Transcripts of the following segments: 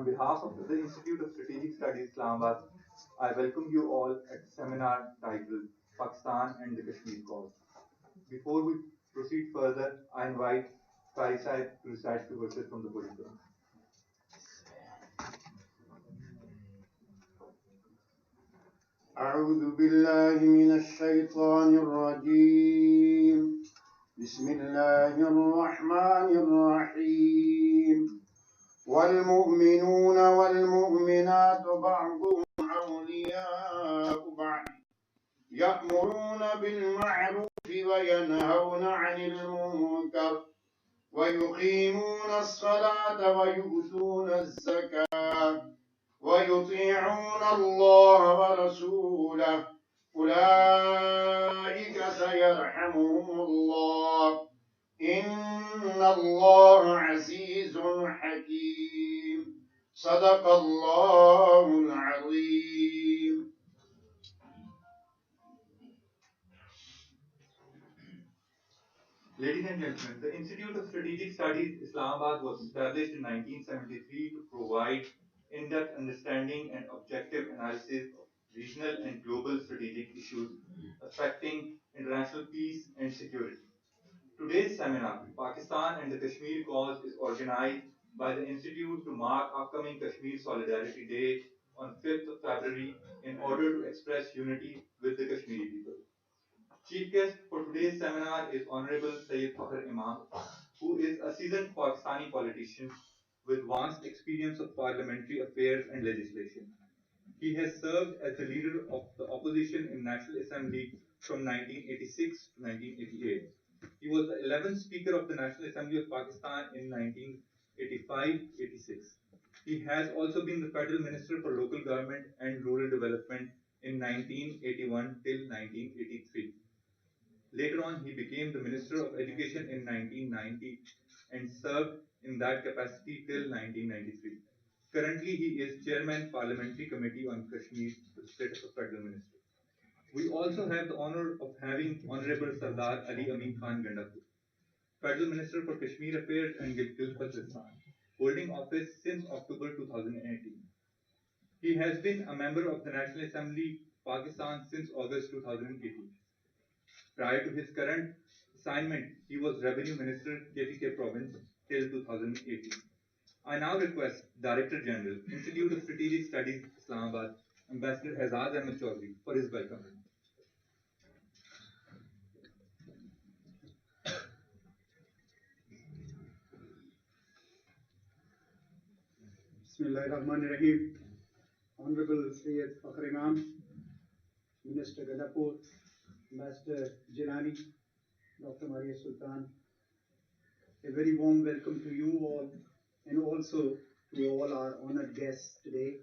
On behalf of the Institute of Strategic Studies, Islamabad, I welcome you all at the seminar titled Pakistan and the Kashmir Cause. Before we proceed further, I invite Qari Sahib to recite the verses from the podium. أعوذ بالله من الشيطان الرجيم بسم الله الرحمن الرحيم والمؤمنون والمؤمنات بعضهم أولياء بعض يأمرون بالمعروف وينهون عن المنكر ويقيمون الصلاة ويؤتون الزكاة ويطيعون الله ورسوله أولئك سيرحمهم الله إن الله عزيز حكيم صدق الله العظيم. Ladies and gentlemen, the Institute of Strategic Studies, Islamabad was established in 1973 to provide in-depth understanding and objective analysis of regional and global strategic issues affecting international peace and security. Today's seminar, Pakistan and the Kashmir Cause, is organized by the Institute to mark upcoming Kashmir Solidarity Day on 5th of February in order to express unity with the Kashmiri people. Chief guest for today's seminar is Honorable Sayyid Fakhr Imam, who is a seasoned Pakistani politician with vast experience of parliamentary affairs and legislation. He has served as the leader of the opposition in National Assembly from 1986 to 1988. He was the 11th Speaker of the National Assembly of Pakistan in 1985-86. He has also been the Federal Minister for Local Government and Rural Development in 1981 till 1983. Later on, he became the Minister of Education in 1990 and served in that capacity till 1993. Currently, he is Chairman Parliamentary Committee on Kashmir with status of Federal Minister. We also have the honor of having Honorable Sardar Ali Amin Khan Gandapur, Federal Minister for Kashmir Affairs and Gilgit-Baltistan, holding office since October 2018. He has been a member of the National Assembly, Pakistan since August 2018. Prior to his current assignment, he was Revenue Minister, KPK Province, till 2018. I now request Director General, Institute of Strategic Studies, Islamabad, Ambassador Azad Ahmed Chaudhry, for his welcome. Bismillahirrahmanirrahim. Honorable Sayyid Fakhr Imam, Minister Gandapur, Ambassador Jilani, Dr. Maria Sultan, a very warm welcome to you all and also to all our honored guests today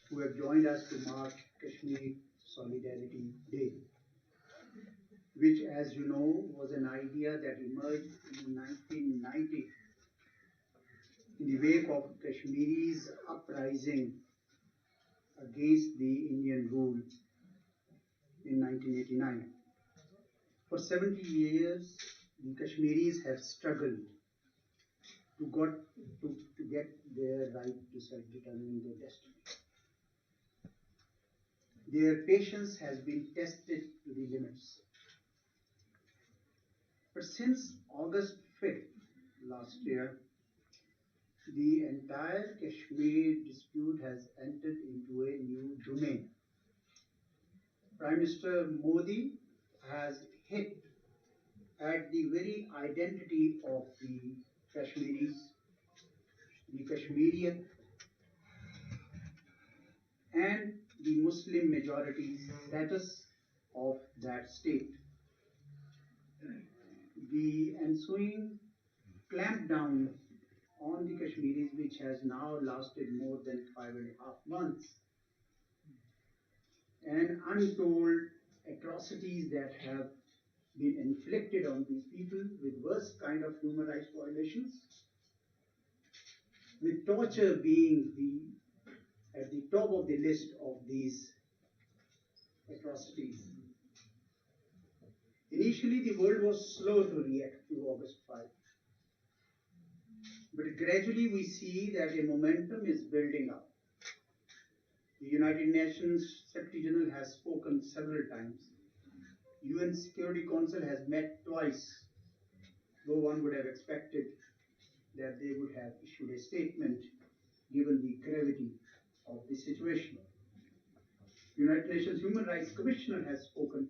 who have joined us to mark Kashmir Solidarity Day, which, as you know, was an idea that emerged in 1990 in the wake of Kashmiris' uprising against the Indian rule in 1989. For 70 years, the Kashmiris have struggled to get their right to self-determine their destiny. Their patience has been tested to the limits. But since August 5th last year, the entire Kashmir dispute has entered into a new domain. Prime Minister Modi has hit at the very identity of the Kashmiris, the Kashmirian, and the Muslim majority status of that state. The ensuing clampdown on the Kashmiris, which has now lasted more than 5.5 months, and untold atrocities that have been inflicted on these people with worst kind of human rights violations, with torture being at the top of the list of these atrocities. Initially, the world was slow to react to August 5. But gradually we see that a momentum is building up. The United Nations Secretary General has spoken several times. UN Security Council has met twice, though one would have expected that they would have issued a statement given the gravity of the situation. United Nations Human Rights Commissioner has spoken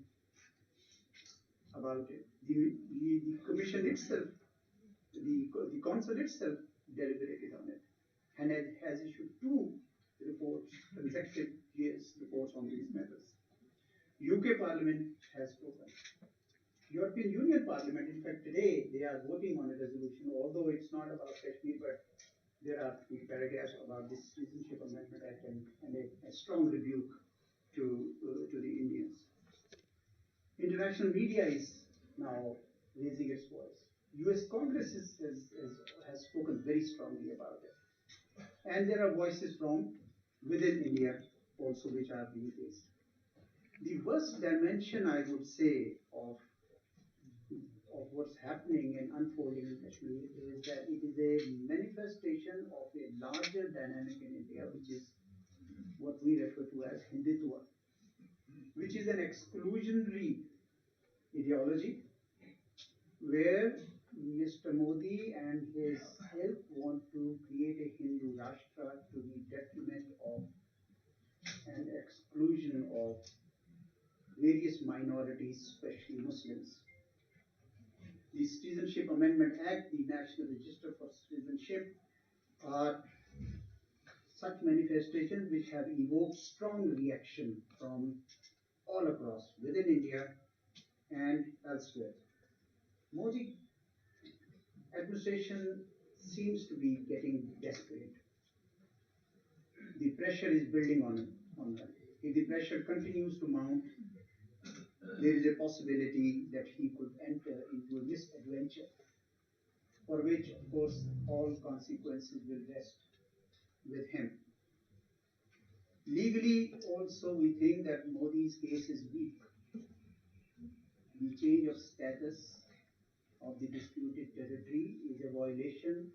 about it. The Commission itself, the Council itself deliberated on it and has issued two reports, consecutive years reports on these matters. UK Parliament has spoken. European Union Parliament, in fact, today they are voting on a resolution, although it's not about Kashmir, but there are three paragraphs about this Citizenship Amendment Act and a strong rebuke to the Indians. International media is now raising its voice. US Congress has spoken very strongly about it. And there are voices from within India also which are being raised. The worst dimension, I would say, of what's happening and unfolding in Kashmir is that it is a manifestation of a larger dynamic in India, which is what we refer to as Hindutva, which is an exclusionary ideology where Mr. Modi and his ilk want to create a Hindu Rashtra to the detriment of and exclusion of various minorities, especially Muslims. The Citizenship Amendment Act, the National Register for Citizenship, are such manifestations which have evoked strong reaction from all across, within India and elsewhere. Modi administration seems to be getting desperate. The pressure is building on them. If the pressure continues to mount, there is a possibility that he could enter into a misadventure, for which, of course, all consequences will rest with him. Legally, also, we think that Modi's case is weak. The change of status of the disputed territory is a violation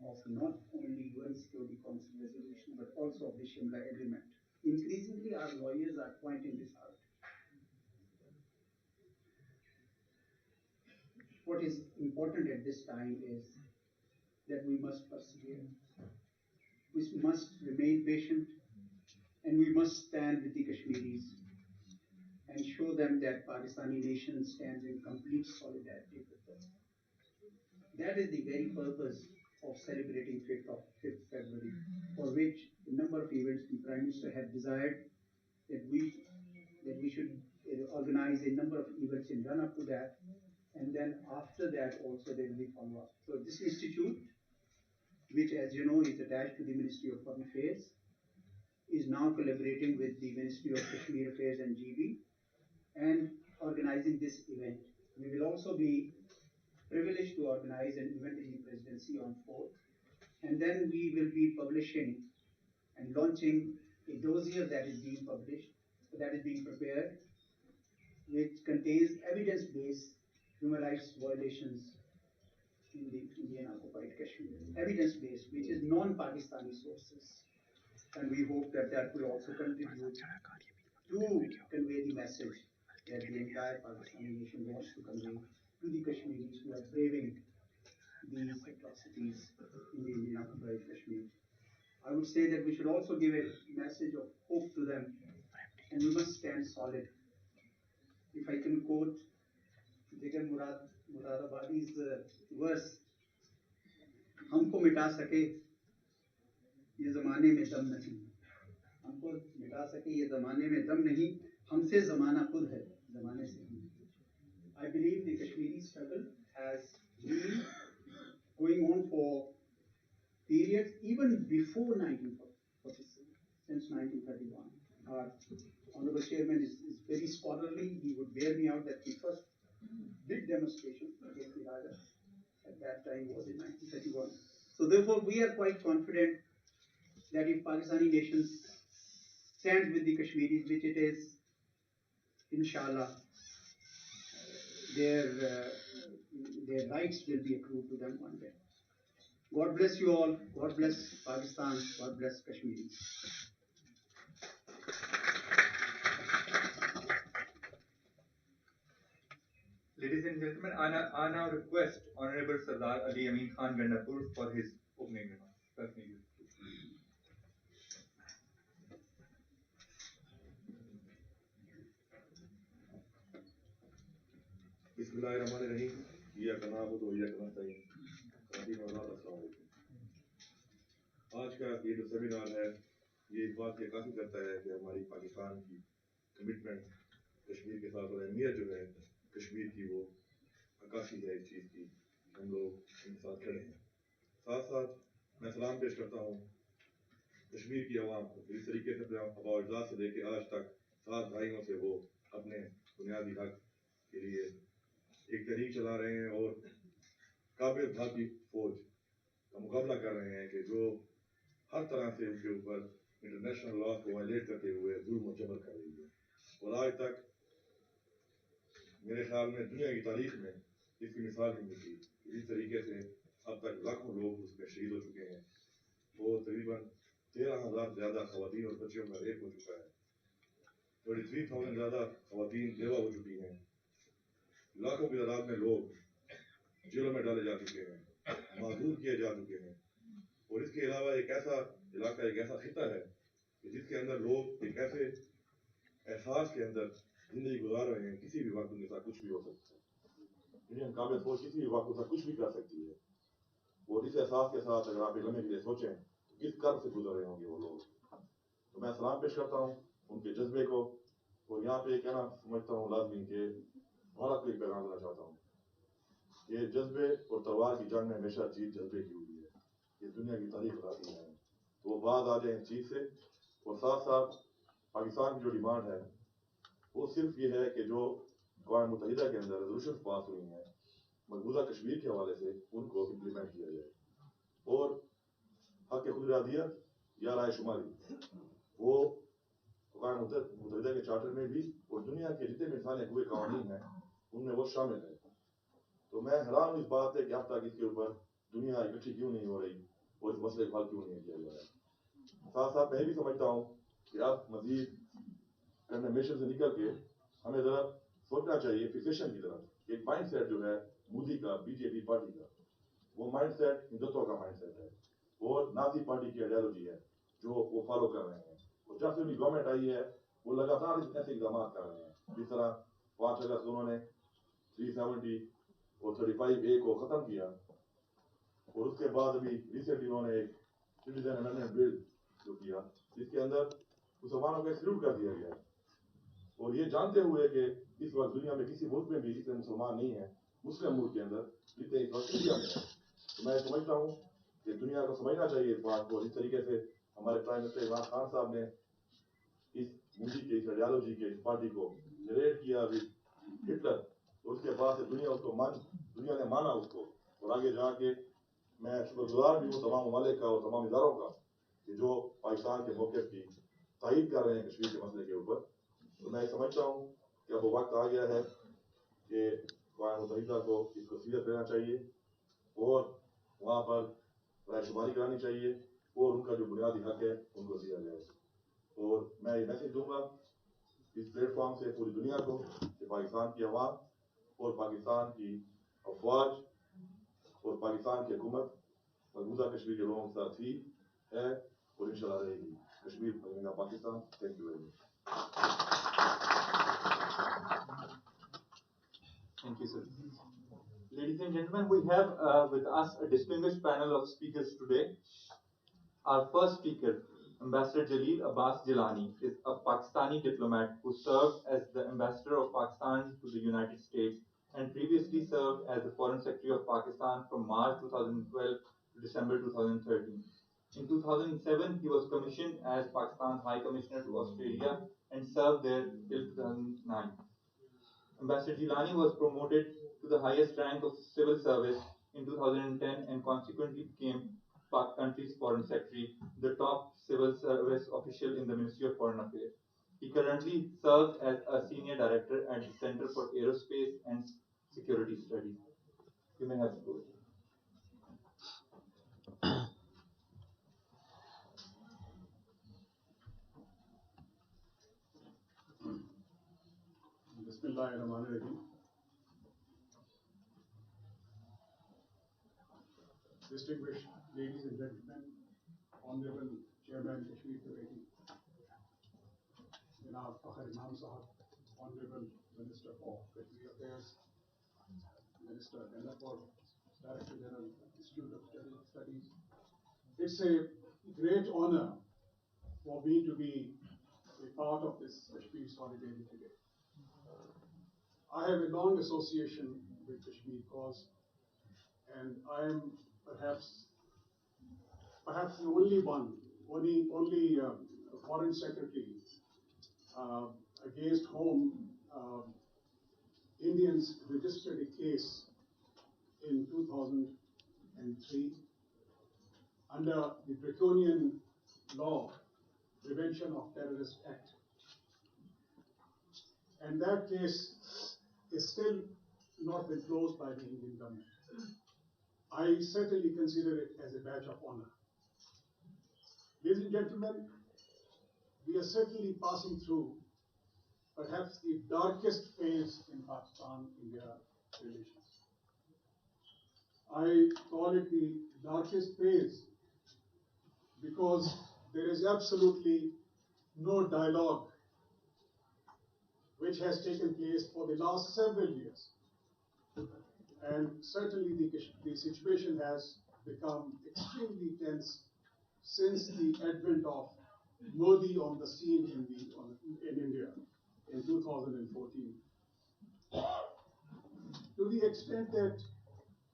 of not only UN Security Council resolution but also of the Shimla Agreement. Increasingly, our lawyers are pointing this out. What is important at this time is that we must persevere. We must remain patient and we must stand with the Kashmiris and show them that Pakistani nation stands in complete solidarity with them. That is the very purpose of celebrating 5th February, for which a number of events the Prime Minister had desired that we should organize a number of events in run up to that, and then after that also there will be follow-up. So this institute, which as you know is attached to the Ministry of Foreign Affairs, is now collaborating with the Ministry of Kashmir Affairs and GB and organizing this event. We will also be privileged to organize an event in the presidency on 4th, and then we will be publishing and launching a dossier that is being published, that is being prepared, which contains evidence-based human rights violations in the Indian occupied Kashmir. Evidence-based, which is non-Pakistani sources. And we hope that that will also contribute to convey the message that the entire Pakistani nation wants to convey to the Kashmiris who are braving these atrocities in the Indian occupied Kashmir. I would say that we should also give a message of hope to them, and we must stand solid. If I can quote Jigar Muradabadi's verse, हमको मिटा सके ये जमाने में दम नहीं, हमको मिटा सके ये जमाने में दम नहीं, हमसे जमाना खुद है, जमाने से नहीं. I believe the Kashmiri struggle has been going on for periods even before 1946, since 1931. Our Honorable Chairman is very scholarly. He would bear me out that the first big demonstration against the Raja at that time was in 1931. So therefore, we are quite confident that if Pakistani nation stands with the Kashmiris, which it is, inshallah, their rights will be accrued to them one day. God bless you all. God bless Pakistan. God bless Kashmir. Ladies and gentlemen, I now request Honorable Sardar Ali Amin Khan Gandapur for his opening remarks. Thank you. बिस्मिल्लाहिर्रहमानिर्रहीम इय्याक नअबुदु व इय्याक नस्तईन रब्बी मौलाना अस्सलाम वालेकुम। आज का ये जो seminar है ये इस बात की अक्कासी करता है कि हमारी पाकिस्तान की कमिटमेंट कश्मीर के साथ और अहमियत जो है कश्मीर की वो अक्कासी है इस चीज़ की हम लोग इनके साथ खड़े हैं। साथ साथ मैं सलाम पेश करता हूँ कश्मीर की आवाम को। इस तरीके से अबाउजात से लेकर आज तक 7 दहाइयों से वो अपने बुनियादी हक के लिए एक तहरीक चला रहे हैं और काबिल भारतीय फौज का मुकाबला कर रहे हैं कि जो हर तरह से उनके ऊपर इंटरनेशनल लॉ को वायलेट करते हुए जुल्म और जबर कर रही है। और आज तक मेरे ख्याल में दुनिया की तारीख में इसकी मिसाल नहीं मिली। इस तरीके से अब तक लाखों लोग उसमें शहीद हो चुके हैं और तकरीबन 13,000 से ज़्यादा खवातीन और बच्चियों का रेप हो चुका है। 33,000 ज़्यादा खवातीन बेवा हो चुकी हैं। लाखों की तादाद में लोग जेलों में डाले जा चुके हैं, माजूर किए जा चुके हैं। और इसके अलावा एक ऐसा इलाका, एक ऐसा खिता है कि जिसके अंदर लोग एक ऐसे एहसास के अंदर जिंदगी गुजार रहे हैं किसी भी वक्त उनके साथ कुछ भी हो सकता है। इंडियन काबिल फौज किसी भी वक्त उनके साथ कुछ भी कर सकती है। और इस एहसास के साथ अगर आप एक लम्हे के लिए सोचें तो किस कर्ब से गुजर रहे होंगे वो लोग। तो मैं सलाम पेश करता हूँ उनके जज्बे को। और यहाँ पे कहना समझता हूँ लाजमी के भारत को एक पैगाम देना चाहता हूँ। ये जज्बे और तलवार की जंग में हमेशा जीत जज्बे की हुई है। ये दुनिया की तारीख बताती है। तो वो बात आ जाए इस चीज़ से। और साथ साथ पाकिस्तान की जो डिमांड है वो सिर्फ ये है कि जो अक़वाम मुत्तहिदा के अंदर रेजोल्यूशन पास हुई हैं मकबूजा कश्मीर के हवाले से उनको इम्प्लीमेंट किया जाए। और हक खुदरादियत या राय शुमारी वो अक़वाम मुत्तहिदा के चार्टर में भी और दुनिया के जितने भी इंसानियत हुए कानून हैं उनमें वो शामिल है। तो मैं हैरान हूँ इस बात से कि अब तक इसके ऊपर दुनिया इकट्ठी क्यों नहीं हो रही और इस मसले को हल क्यों नहीं किया जा रहा। साथ साथ मैं भी समझता हूँ कि अब मजीद कंडेमेशन से निकल के हमें ज़रा सोचना चाहिए फिक्सेशन की तरफ। एक माइंड सेट जो है मोदी का, बीजेपी पार्टी का, वो माइंड सेट हिंदुत्व का माइंड सेट है और नाजी पार्टी की आइडियोलॉजी है जो वो फॉलो कर रहे हैं। और जब से उनकी गवर्नमेंट आई है वो लगातार ऐसे इकदाम कर रहे हैं। जिस तरह 5 अगस्त उन्होंने 370 और 35A को ख़त्म किया और उसके बाद अभी रिसेंटली उन्होंने एक सिटीजन अमेंडमेंट बिल जो किया जिसके अंदर मुसलमानों को एक्सक्लूड कर दिया गया। और ये जानते हुए कि इस वक्त दुनिया में किसी मुल्क में भी इतने मुसलमान नहीं है, मुस्लिम मुल्क के अंदर जितने इस वक्त इंडिया में है। तो मैं समझता हूँ कि दुनिया को समझना चाहिए इस बात को। इस तरीके से हमारे प्राइम मिनिस्टर इमरान खान साहब ने इस मोदी के इस आइडियोलॉजी के इस पार्टी को नरेट किया अभी हिटलर। और उसके बाद से दुनिया ने माना उसको। और आगे जाके मैं शुक्रगुजार भी हूँ तमाम ममालिक का और तमाम इदारों का कि जो पाकिस्तान के मौक़िफ़ की तायीद कर रहे हैं कश्मीर के मसले के ऊपर। तो मैं समझता हूँ कि अब वक्त आ गया है कि अक़वाम मुत्तहिदा को इसको सीरियस लेना चाहिए और वहाँ पर रायशुमारी करानी चाहिए और उनका जो बुनियादी हक है उनको दिया जाए। और मैं ये मैसेज दूंगा इस प्लेटफॉर्म से पूरी दुनिया को कि पाकिस्तान की आवाम और पाकिस्तान की अफवाज और पाकिस्तान की हुकूमत मकबूजा कश्मीर के लोगों के साथ थी, है और इंशाल्लाह रहेगी। कश्मीर बनेगा Pakistan. Thank you very much. Thank you, sir. Ladies and gentlemen, we have with us a distinguished panel of speakers today. Our first speaker, Ambassador Jalil Abbas Jilani, is a Pakistani diplomat who served as the ambassador of Pakistan to the United States and previously served as the Foreign Secretary of Pakistan from March 2012 to December 2013. In 2007, he was commissioned as Pakistan's High Commissioner to Australia and served there till 2009. Ambassador Jilani was promoted to the highest rank of civil service in 2010 and consequently became Pak country's foreign secretary, the top civil service official in the Ministry of Foreign Affairs. He currently serves as a senior director at the Center for Aerospace and Security Studies. You may have the floor. Bismillahirrahmanirrahim. Distinguished ladies and gentlemen, Honorable Chairman Kashmir Committee, Janab Fakhar Imam Sahab, Honorable Minister for Kashmir Affairs, Minister Gandapur, Director General, Institute of Studies. It's a great honor for me to be a part of this Kashmir solidarity today. I have a long association with Kashmir cause, and I am perhaps the only foreign secretary against whom Indians registered a case in 2003 under the draconian law, Prevention of Terrorist Act. And that case is still not been closed by the Indian government. I certainly consider it as a badge of honor. Ladies and gentlemen, we are certainly passing through perhaps the darkest phase in Pakistan-India relations. I call it the darkest phase because there is absolutely no dialogue which has taken place for the last several years. And certainly the situation has become extremely tense since the advent of Modi on the scene in India in 2014. To the extent that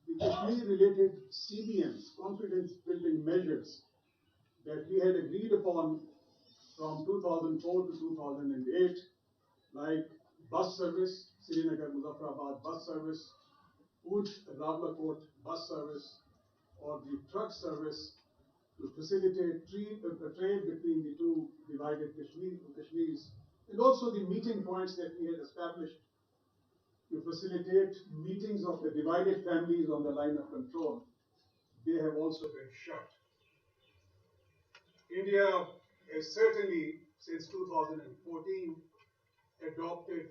the Kashmir-related CBMs, confidence building measures, that we had agreed upon from 2004 to 2008, like bus service, Srinagar Muzaffarabad bus service, Uj Rawalakot bus service, or the truck service to facilitate trade between the two divided Kashmirs, and also the meeting points that we had established to facilitate meetings of the divided families on the line of control, they have also been shut. India has certainly, since 2014, adopted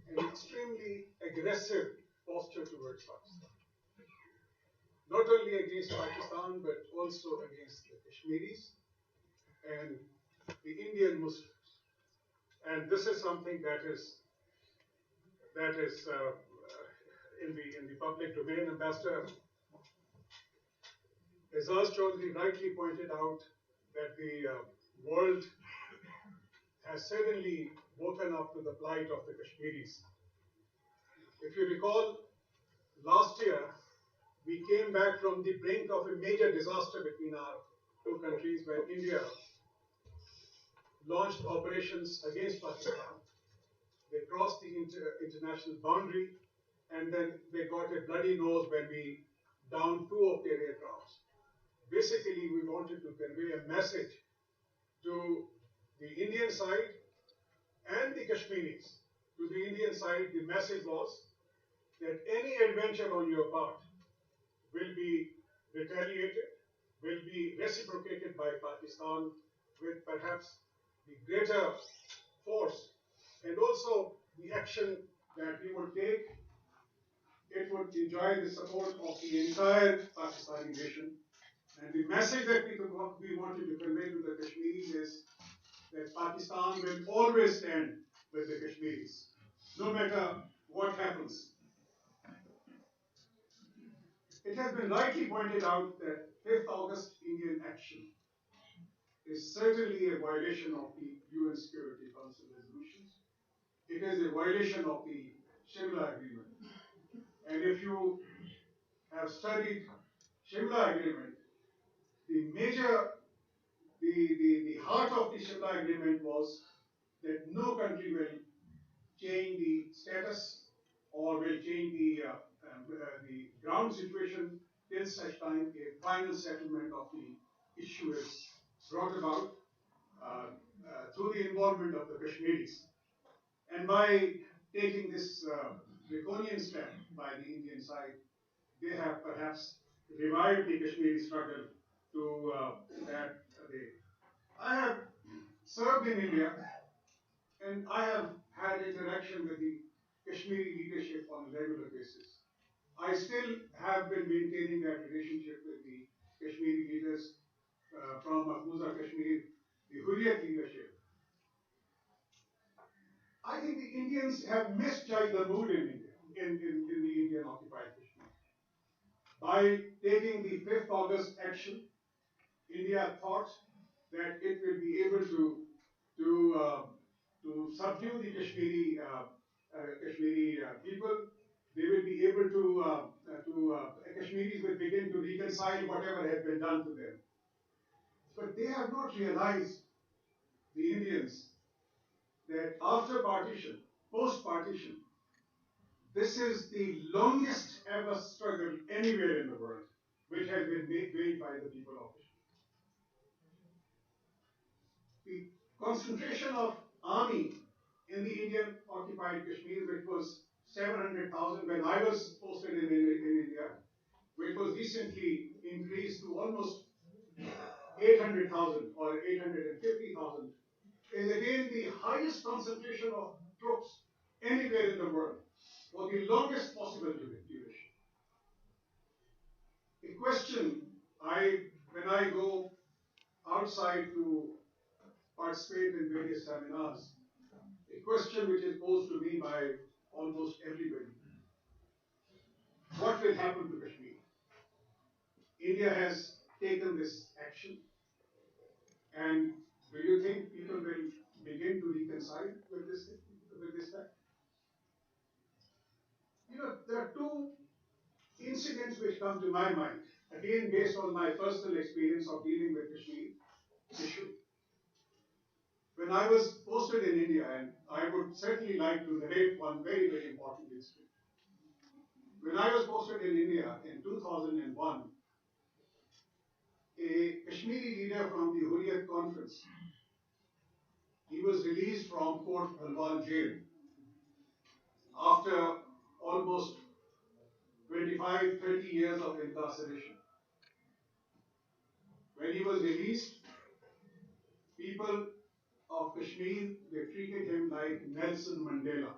an extremely aggressive posture towards Pakistan. Not only against Pakistan, but also against the Kashmiris and the Indian Muslims. And this is something that is in the public domain. Ambassador Azaz Chaudhry rightly pointed out that the world has suddenly woken up to the plight of the Kashmiris. If you recall, last year we came back from the brink of a major disaster between our two countries when India launched operations against Pakistan. They crossed the international boundary, and then they got a bloody nose when we downed two of their aircrafts. Basically, we wanted to convey a message to the Indian side and the Kashmiris. To the Indian side, the message was that any adventure on your part will be retaliated, will be reciprocated by Pakistan with perhaps the greater force, and also the action that we would take, it would enjoy the support of the entire Pakistani nation. And the message that we wanted to convey to the Kashmiris is that Pakistan will always stand with the Kashmiris, no matter what happens. It has been rightly pointed out that 5th August Indian action is certainly a violation of the UN Security Council resolutions. It is a violation of the Shimla Agreement. And if you have studied Shimla Agreement, the heart of the Shimla Agreement was that no country will change the status or will change the ground situation till such time a final settlement of the issue is brought about through the involvement of the Kashmiris. And by taking this draconian step by the Indian side, they have perhaps revived the Kashmiri struggle to that day. I have served in India, and I have had interaction with the Kashmiri leadership on a regular basis. I still have been maintaining that relationship with the Kashmiri leaders from Mahfouza Kashmir, the Hurriyat leadership. I think the Indians have misjudged the mood in India, in the Indian occupied Kashmir. By taking the 5th August action, India thought that it will be able to subdue the Kashmiri people. They will be able Kashmiris will begin to reconcile whatever had been done to them. But they have not realized, the Indians, that after partition, post-partition, this is the longest ever struggle anywhere in the world, which has been waged by the people of Kashmir. The concentration of army in the Indian occupied Kashmir, which was 700,000 when I was posted in India, which was recently increased to almost 800,000 or 850,000, is again the highest concentration of troops anywhere in the world for the longest possible duration. A question when I go outside to participate in various seminars, a question which is posed to me by almost everybody: what will happen to Kashmir? India has taken this action, and do you think people will begin to reconcile with this fact? You know, there are two incidents which come to my mind, again based on my personal experience of dealing with Kashmir issue. When I was posted in India, and I would certainly like to narrate one very, very important incident. When I was posted in India in 2001, a Kashmiri leader from the Hurriyat conference, he was released from Fort Bhalwal jail after almost 25, 30 years of incarceration. When he was released, people of Kashmir, they treated him like Nelson Mandela,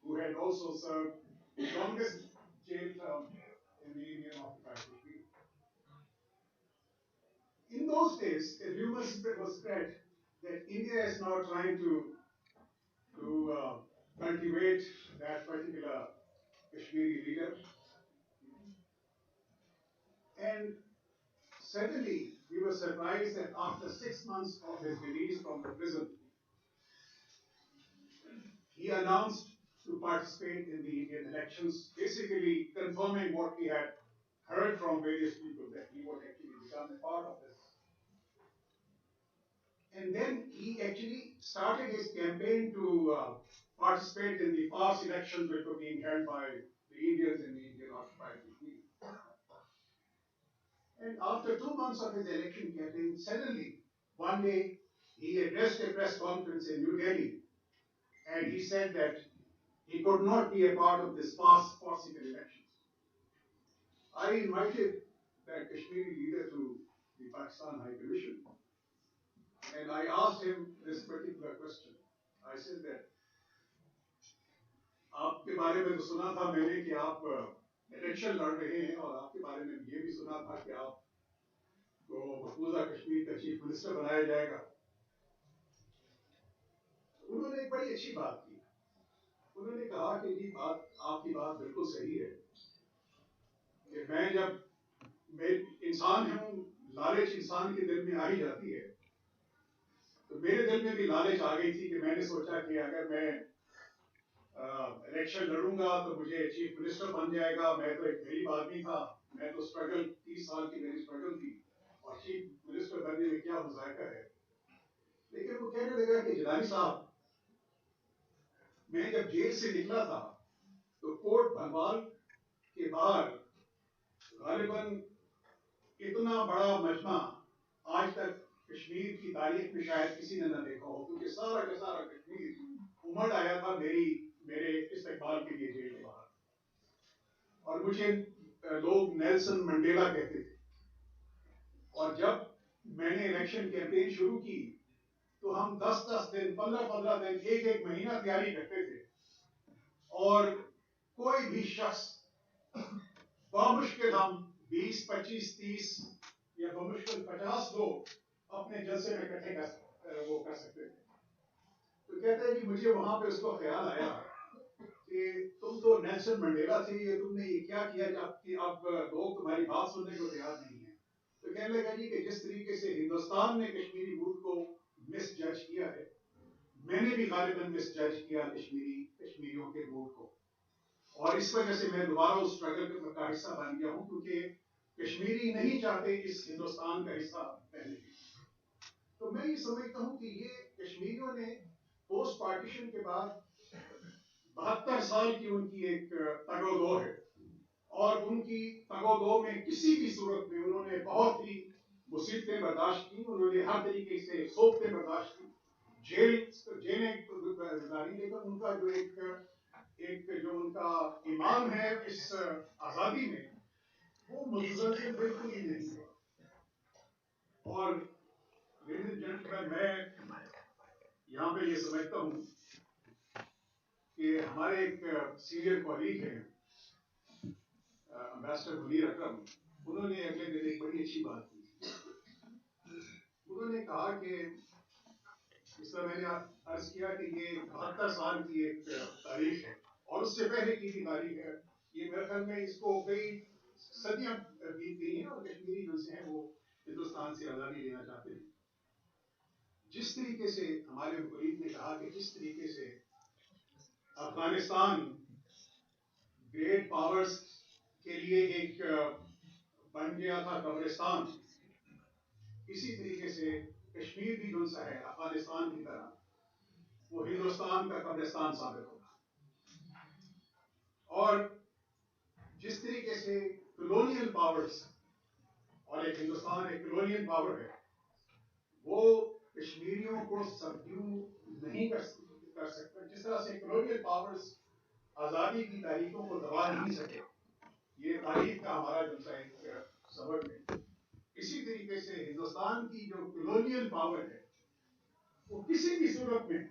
who had also served the longest jail term in the Indian occupied Kashmir. In those days, a rumor was spread that India is now trying to cultivate that particular Kashmiri leader. And suddenly, we were surprised that after 6 months of his release from the prison, he announced to participate in the Indian elections, basically confirming what we had heard from various people, that he would actually become a part of this. And then he actually started his campaign to participate in the past elections which were being held by the Indians in the Indian occupied Kashmir. And after 2 months of his election campaign, suddenly, one day, he addressed a press conference in New Delhi, and he said that he could not be a part of this past possible elections. I invited that Kashmiri leader to the Pakistan High Commission, and I asked him this particular question. I said that, आपके बारे में तो सुना था मैंने कि आप election लड़ रहे हैं, और आपके बारे में ये भी सुना था कि आपको महफूजा कश्मीर का चीफ मिनिस्टर बनाया जाएगा। उन्होंने एक बड़ी अच्छी बात की। उन्होंने कहा कि जी आपकी बात बिल्कुल सही है कि मैं इंसान हूं, लालच इंसान के दिल में आ ही जाती है। तो मेरे दिल में भी लालच आ गई थी कि मैंने सोचा कि अगर मैं इलेक्शन लड़ूंगा तो मुझे चीफ मिनिस्टर बन जाएगा। मैं तो एक गरीब आदमी था, मैं तो स्ट्रगल 30 साल की मेरी स्ट्रगल थी, और चीफ मिनिस्टर बनने में क्या मजायका है। लेकिन वो कहने लगा कि जिलानी साहब, मैं जब जेल से निकला था तो कोर्ट भलवाल के बाहर गालिबन इतना बड़ा मजमा आज तक कश्मीर की तारीख में शायद किसी ने न देखा हो, क्योंकि सारा का सारा कश्मीर उमड़ आया था मेरे इस्तेकबाल के लिए जेल के बाहर, और मुझे लोग नेल्सन मंडेला कहते थे। और जब मैंने इलेक्शन कैंपेन शुरू की तो हम 10-10 दिन, 15-15 दिन, एक महीना तैयारी करते थे, اور کوئی بھی شخص بامشکل ہم 20 25 30 یا بمشکل 50 لوگ اپنے جلسے میں اکٹھے وہ کر سکتے تھے. تو کہتے ہیں جی مجھے وہاں پہ اس کو خیال آیا کہ تم تو نیلسن منڈیلا تھے, یہ تم نے یہ کیا کیا جب کہ اب لوگ تمہاری بات سننے کو تیار نہیں ہیں. تو کہنے لگا جی کہ جس طریقے سے ہندوستان نے کشمیری موڈ کو مس جج کیا ہے, میں نے بھی غالباً مس جج کیا کشمیریوں کے موڈ کو, اور اس وجہ سے میں دوبارہ اس اسٹرگل کا حصہ بن گیا ہوں, کیونکہ کشمیری نہیں چاہتے اس ہندوستان کا حصہ پہلے بھی. تو میں یہ سمجھتا ہوں کہ یہ کشمیریوں نے پوسٹ پارٹیشن کے بعد 72 سال کی ان کی ایک تگ و دو ہے, اور ان کی تگ و دو میں کسی بھی صورت میں انہوں نے بہت ہی مصیبتیں برداشت کی, انہوں نے ہر طریقے سے صوبتیں برداشت کی, جیلیں گزاری, لیکن ان کا جو ایک جو ان کا ایمان ہے اس آزادی میں, وہ متزلزل بالکل ہی نہیں ہوا. اور لیڈیز اینڈ جینٹلمین, میں یہاں پہ یہ سمجھتا ہوں کہ ہمارے ایک سینئر کولیگ ہیں امبیسڈر منیر اکرم, انہوں نے اگلے دن ایک بڑی اچھی بات کی. انہوں نے کہا کہ جس طرح میں نے عرض کیا کہ یہ 72 سال کی ایک تاریخ ہے, اور اس سے پہلے کی بھی تاریخ ہے, یہ میرے خیال میں اس کو کئی صدیاں بیت گئی ہیں, اور کشمیری جو سے ہیں وہ ہندوستان سے آزادی لینا چاہتے ہیں. جس طریقے سے ہمارے مقرر نے کہا کہ جس طریقے سے افغانستان گریٹ پاورز کے لیے ایک بن گیا تھا قبرستان, اسی طریقے سے کشمیر بھی جو سا ہے افغانستان کی طرح وہ ہندوستان کا قبرستان ثابت ہوگا. اور جس طریقے سے کلونیل پاورز, اور ایک ہندوستان ایک کلونیل پاور ہے, وہ کشمیریوں کو سبڈیو نہیں کر سکتا, جس طرح سے کلونیل پاورز آزادی کی تاریخوں کو دبا نہیں سکے, یہ تاریخ کا ہمارا جو سا ایک سبق ہے. اسی طریقے سے ہندوستان کی جو کلونیل پاور ہے وہ کسی بھی صورت میں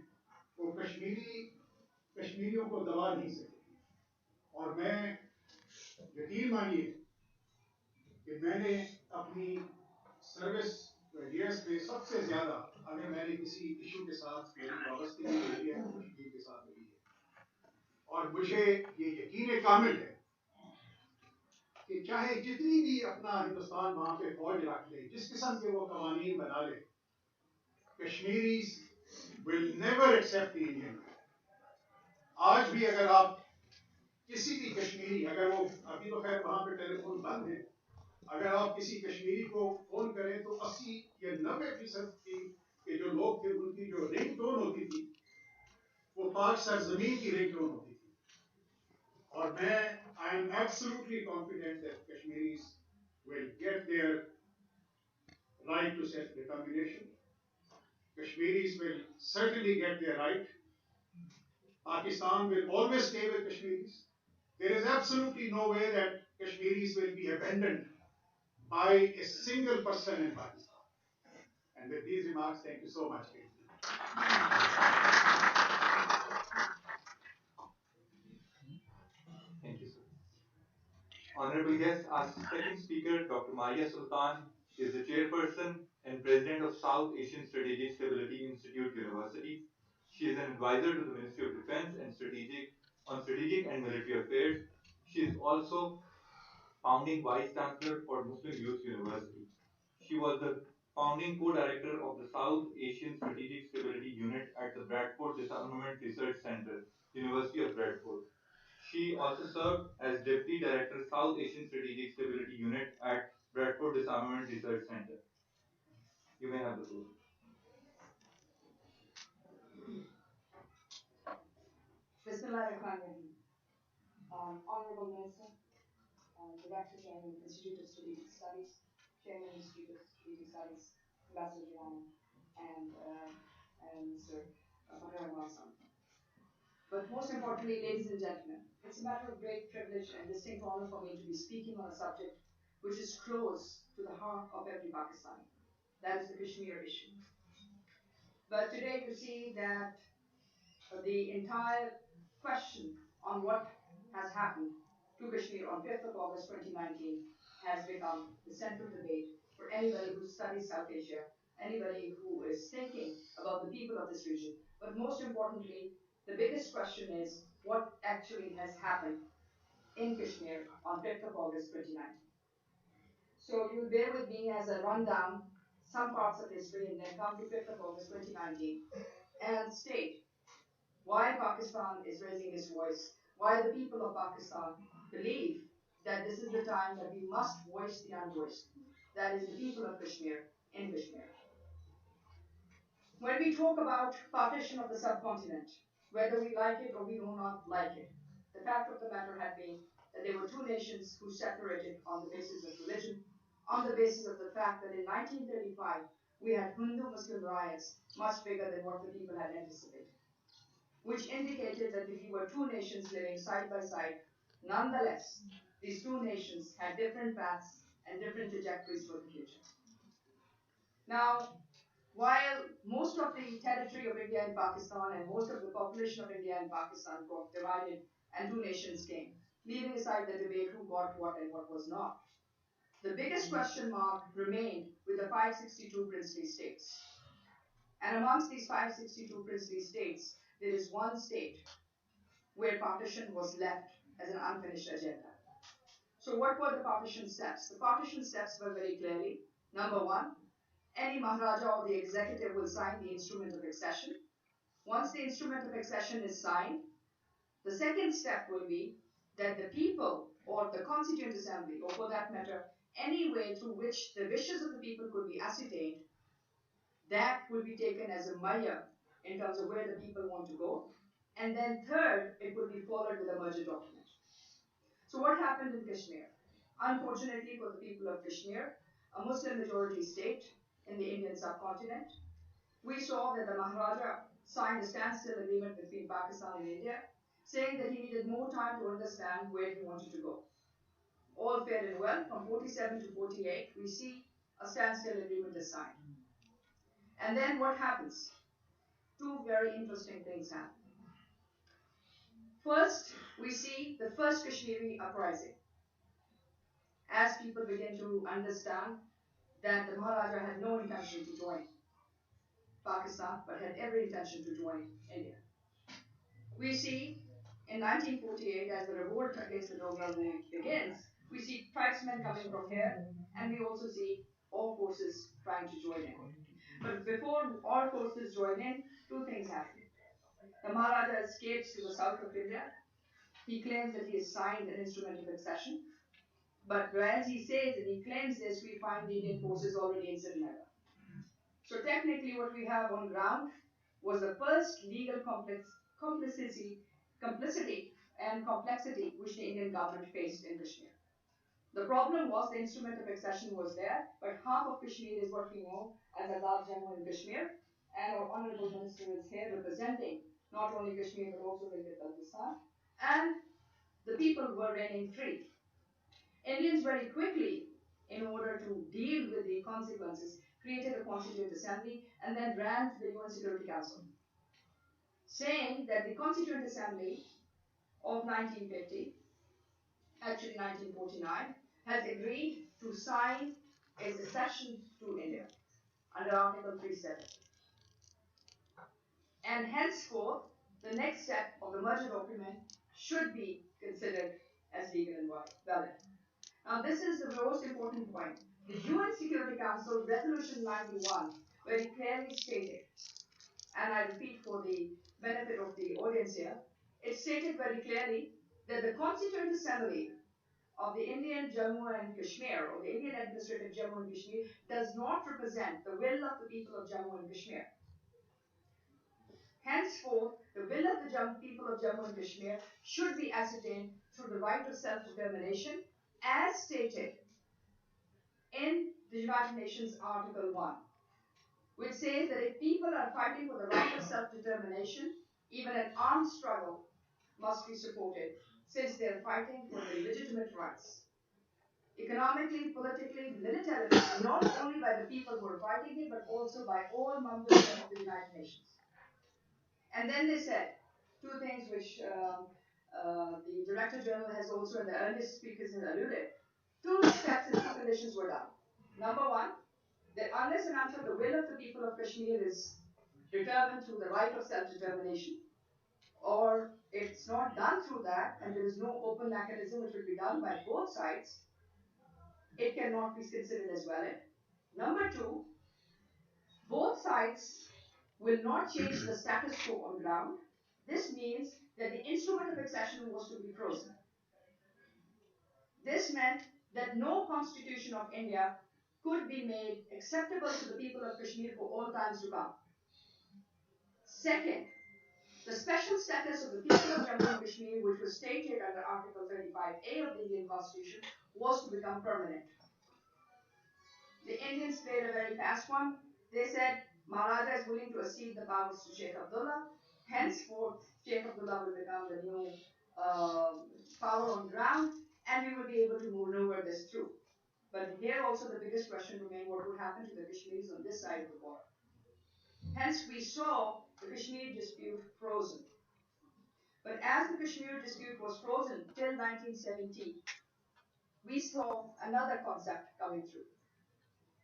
وہ کشمیریوں کو دبا نہیں سکے. اور میں یقین مانیے کہ میں نے اپنی سروس ایئرس میں سب سے زیادہ اگر میں نے کسی ایشو کے ساتھ میری وابستگی رہی ہے تو کشمیر کے ساتھ رہی ہے. اور مجھے یہ یقین کامل ہے کہ چاہے جتنی بھی اپنا ہندوستان وہاں پہ فوج رکھ لے, جس قسم کے وہ قوانین بنا لے, Kashmiris will never accept the Indian. آج بھی اگر آپ کسی بھی کشمیری, اگر وہ ابھی تو خیر وہاں پہ ٹیلی فون بند ہے, اگر آپ کسی کشمیری کو فون کریں تو 80 یا 90% کے جو لوگ تھے ان کی جو رنگ ٹون ہوتی تھی وہ پاک سرزمین کی رنگ ٹون ہوتی تھی. اور میں I am absolutely confident that Kashmiris will get their right to self-determination. Kashmiris will certainly get their right. Pakistan will always stay with Kashmiris. There is absolutely no way that Kashmiris will be abandoned by a single person in Pakistan. And with these remarks, thank you so much. Thank you, sir. Honorable guest, our second speaker, Dr. Maria Sultan, is the chairperson and president of South Asian Strategic Stability Institute University. She is an advisor to the Ministry of Defense and Strategic and Military Affairs. She is also founding vice chancellor for Muslim Youth University. She was the founding co-director of the South Asian Strategic Stability Unit at the Bradford Disarmament Research Center, University of Bradford. She also served as Deputy Director, South Asian Strategic Stability Unit at Bradford Disarmament Research Center. You may have the floor. Bismillahirrahmanirrahim. Honorable Minister, Director Chairman, Institute of Strategic Studies, Chairman, Institute of Strategic Studies, Ambassador Girani, and Mr. Mahar Malsam. But most importantly, ladies and gentlemen, it's a matter of great privilege and distinct honor for me to be speaking on a subject which is close to the heart of every Pakistani. That is the Kashmir issue. But today you see that the entire question on what has happened to Kashmir on 5th of August 2019 has become the central debate for anybody who studies South Asia, anybody who is thinking about the people of this region. But most importantly, the biggest question is what actually has happened in Kashmir on 5th of August 2019. So you'll bear with me as I run down some parts of history and then come to 5th of August 2019 and state why Pakistan is raising its voice, why the people of Pakistan believe that this is the time that we must voice the unvoiced, that is the people of Kashmir in Kashmir. When we talk about partition of the subcontinent, whether we like it or we do not like it, the fact of the matter had been that there were two nations who separated on the basis of religion, on the basis of the fact that in 1935 we had Hindu-Muslim riots much bigger than what the people had anticipated, which indicated that if you were two nations living side by side, nonetheless, these two nations had different paths and different trajectories for the future. Now, while most of the territory of India and Pakistan and most of the population of India and Pakistan got divided and two nations came, leaving aside the debate who got what and what was not, the biggest question mark remained with the 562 princely states. And amongst these 562 princely states, there is one state where partition was left as an unfinished agenda. So what were the partition steps? The partition steps were very clearly, number one, any Maharaja or the executive will sign the instrument of accession. Once the instrument of accession is signed, the second step will be that the people or the Constituent Assembly, or for that matter, any way through which the wishes of the people could be ascertained, that will be taken as a measure in terms of where the people want to go. And then third, it will be followed with a merger document. So what happened in Kashmir? Unfortunately for the people of Kashmir, a Muslim majority state in the Indian subcontinent, we saw that the Maharaja signed a standstill agreement between Pakistan and India, saying that he needed more time to understand where he wanted to go. All fair and well, from 47 to 48, we see a standstill agreement is signed. And then what happens? Two very interesting things happen. First, we see the first Kashmiri uprising. As people begin to understand that the Maharaja had no intention to join Pakistan, but had every intention to join India. We see in 1948, as the revolt against the Dogra rule begins, we see tribesmen coming from here, and we also see all forces trying to join in. But before all forces join in, two things happen. The Maharaja escapes to the south of India. He claims that he has signed an instrument of accession. But as he says and he claims this, we find the Indian forces already in Srinagar. So technically what we have on ground was the first legal complicity and complexity which the Indian government faced in Kashmir. The problem was the instrument of accession was there, but half of Kashmir is what we know as Azad Jammu and Kashmir, and our Honorable Minister is here representing not only Kashmir but also Gilgit-Baltistan, and the people were reigning free. Indians very quickly, in order to deal with the consequences, created a Constituent Assembly and then ran to the UN Security Council, saying that the Constituent Assembly of 1950, actually 1949, has agreed to sign its accession to India under Article 370. And henceforth, the next step of the merger document should be considered as legal and valid. Now, this is the most important point. The UN Security Council Resolution 91 very clearly stated, and I repeat for the benefit of the audience here, it stated very clearly that the Constituent Assembly of the Indian Jammu and Kashmir, or the Indian Administrative Jammu and Kashmir, does not represent the will of the people of Jammu and Kashmir. Henceforth, the will of the people of Jammu and Kashmir should be ascertained through the right of self-determination as stated in the United Nations Article 1, which says that if people are fighting for the right of self-determination, even an armed struggle must be supported, since they are fighting for their legitimate rights. Economically, politically, militarily, not only by the people who are fighting it, but also by all members of the United Nations. And then they said two things which the Director General has also, in the earlier speakers, has alluded, two steps and two conditions were done. Number one, that unless and until the will of the people of Kashmir is determined through the right of self-determination, or it's not done through that, and there is no open mechanism which will be done by both sides, it cannot be considered as valid. Number two, both sides will not change the status quo on ground. This means that the instrument of accession was to be frozen. This meant that no constitution of India could be made acceptable to the people of Kashmir for all times to come. Second, the special status of the people of Jammu and Kashmir, which was stated under Article 35A of the Indian Constitution, was to become permanent. The Indians played a very fast one. They said Maharaja is willing to cede the powers to Sheikh Abdullah. Henceforth, Sheikh Abdullah will become the new power on ground, and we will be able to maneuver this through. But here also the biggest question remained: what would happen to the Kashmiris on this side of the border? Hence, we saw the Kashmir dispute frozen. But as the Kashmir dispute was frozen till 1970, we saw another concept coming through.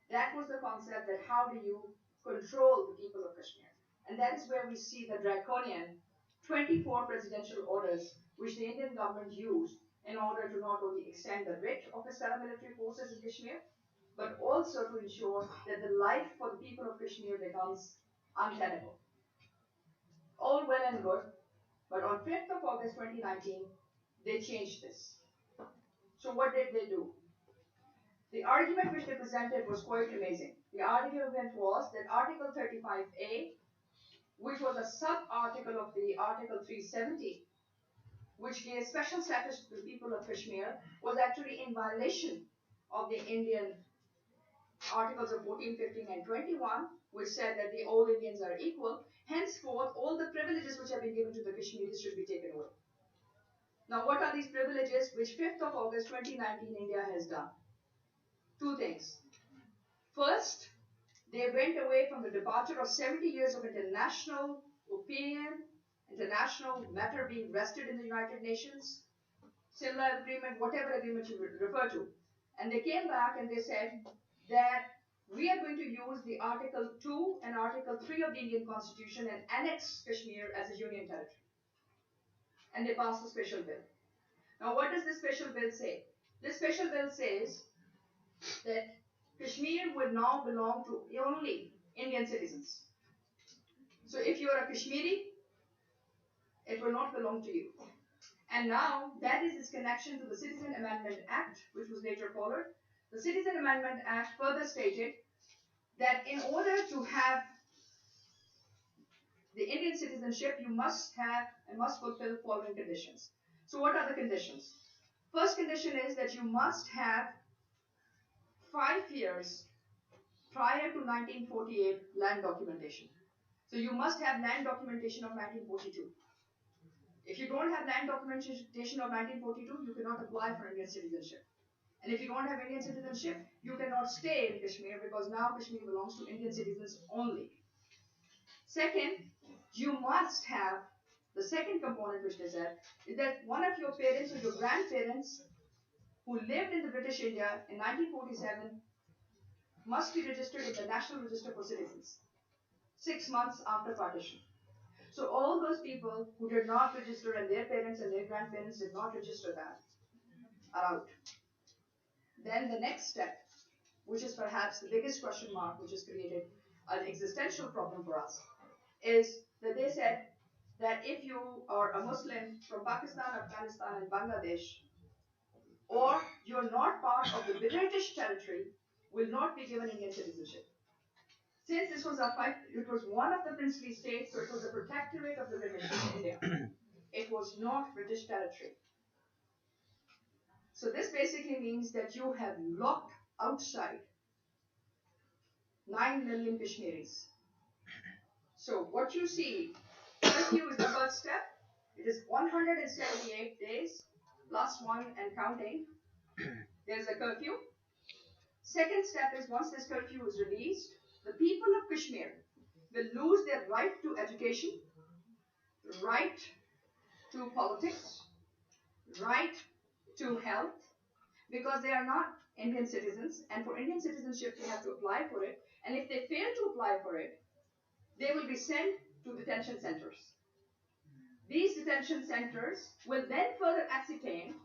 That was the concept that how do you control the people of Kashmir? And that is where we see the draconian 24 presidential orders which the Indian government used in order to not only extend the writ of its paramilitary forces in Kashmir, but also to ensure that the life for the people of Kashmir becomes untenable. All well and good, but on 5th of August 2019, they changed this. So what did they do? The argument which they presented was quite amazing. The argument was that Article 35A, which was a sub-article of the Article 370, which gave special status to the people of Kashmir, was actually in violation of the Indian Articles of 14, 15, and 21, which said that the all Indians are equal. Henceforth, all the privileges which have been given to the Kashmiris should be taken away. Now, what are these privileges which 5th of August 2019 India has done? Two things. First, they went away from the departure of 70 years of international opinion, international matter being rested in the United Nations, similar agreement, whatever agreement you would refer to. And they came back and they said that we are going to use the Article 2 and Article 3 of the Indian Constitution and annex Kashmir as a union territory. And they passed a special bill. Now, what does this special bill say? This special bill says that Kashmir will now belong to only Indian citizens. So if you are a Kashmiri, it will not belong to you. And now that is its connection to the Citizen Amendment Act, which was later followed. The Citizen Amendment Act further stated that in order to have the Indian citizenship, you must have and must fulfill the following conditions. So what are the conditions? First condition is that you must have 5 years prior to 1948 land documentation. So you must have land documentation of 1942. If you don't have land documentation of 1942, you cannot apply for Indian citizenship. And if you don't have Indian citizenship, you cannot stay in Kashmir because now Kashmir belongs to Indian citizens only. Second, you must have, the second component which they said, is that one of your parents or your grandparents who lived in the British India in 1947 must be registered in the National Register for Citizens 6 months after partition. So all those people who did not register and their parents and their grandparents did not register that are out. Then the next step, which is perhaps the biggest question mark, which has created an existential problem for us, is that they said that if you are a Muslim from Pakistan, Afghanistan, and Bangladesh, or you're not part of the British territory, will not be given Indian citizenship. Since this was it was one of the princely states, so it was a protectorate of the British in India. It was not British territory. So this basically means that you have locked outside 9 million Kashmiris. So what you see, curfew is the first step. It is 178 days plus 1 and counting. There's a curfew. Second step is once this curfew is released, the people of Kashmir will lose their right to education, right to politics, right to health because they are not Indian citizens, and for Indian citizenship they have to apply for it, and if they fail to apply for it, they will be sent to detention centers. These detention centers will then further ascertain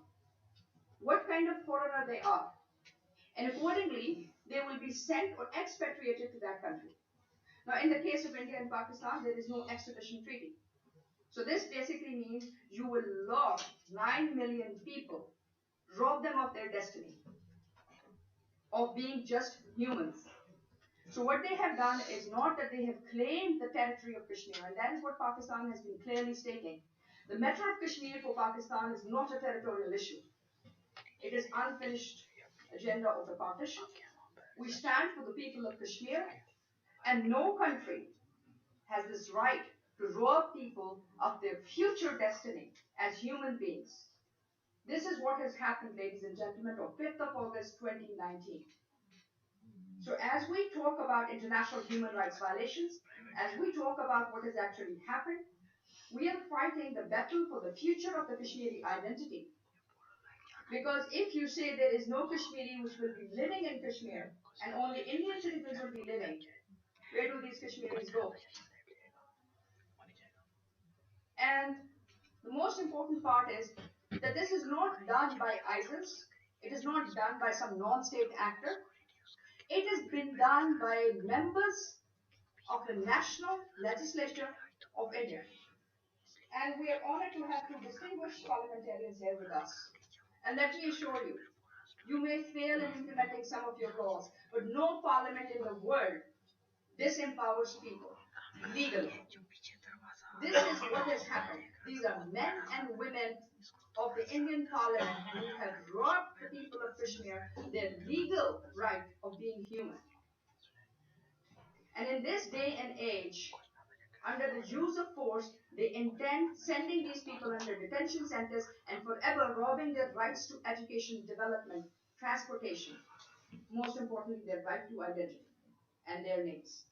what kind of foreigner they are, and accordingly they will be sent or expatriated to that country. Now, in the case of India and Pakistan, there is no extradition treaty. So this basically means you will lock 9 million people, rob them of their destiny, of being just humans. So what they have done is not that they have claimed the territory of Kashmir, and that is what Pakistan has been clearly stating. The matter of Kashmir for Pakistan is not a territorial issue. It is unfinished agenda of the partition. We stand for the people of Kashmir, and no country has this right to rob people of their future destiny as human beings. This is what has happened, ladies and gentlemen, on 5th of August 2019. So as we talk about international human rights violations, as we talk about what has actually happened, we are fighting the battle for the future of the Kashmiri identity. Because if you say there is no Kashmiri which will be living in Kashmir and only Indian citizens will be living, where do these Kashmiris go? And the most important part is that this is not done by ISIS. It is not done by some non-state actor. It has been done by members of the national legislature of India. And we are honored to have two distinguished parliamentarians here with us. And let me assure you, you may fail in implementing some of your laws, but no parliament in the world disempowers people legally. This is what has happened. These are men and women of the Indian parliament who have robbed the people of Kashmir their legal right of being human. And in this day and age, under the use of force, they intend sending these people under detention centers and forever robbing their rights to education, development, transportation, most importantly, their right to identity and their names.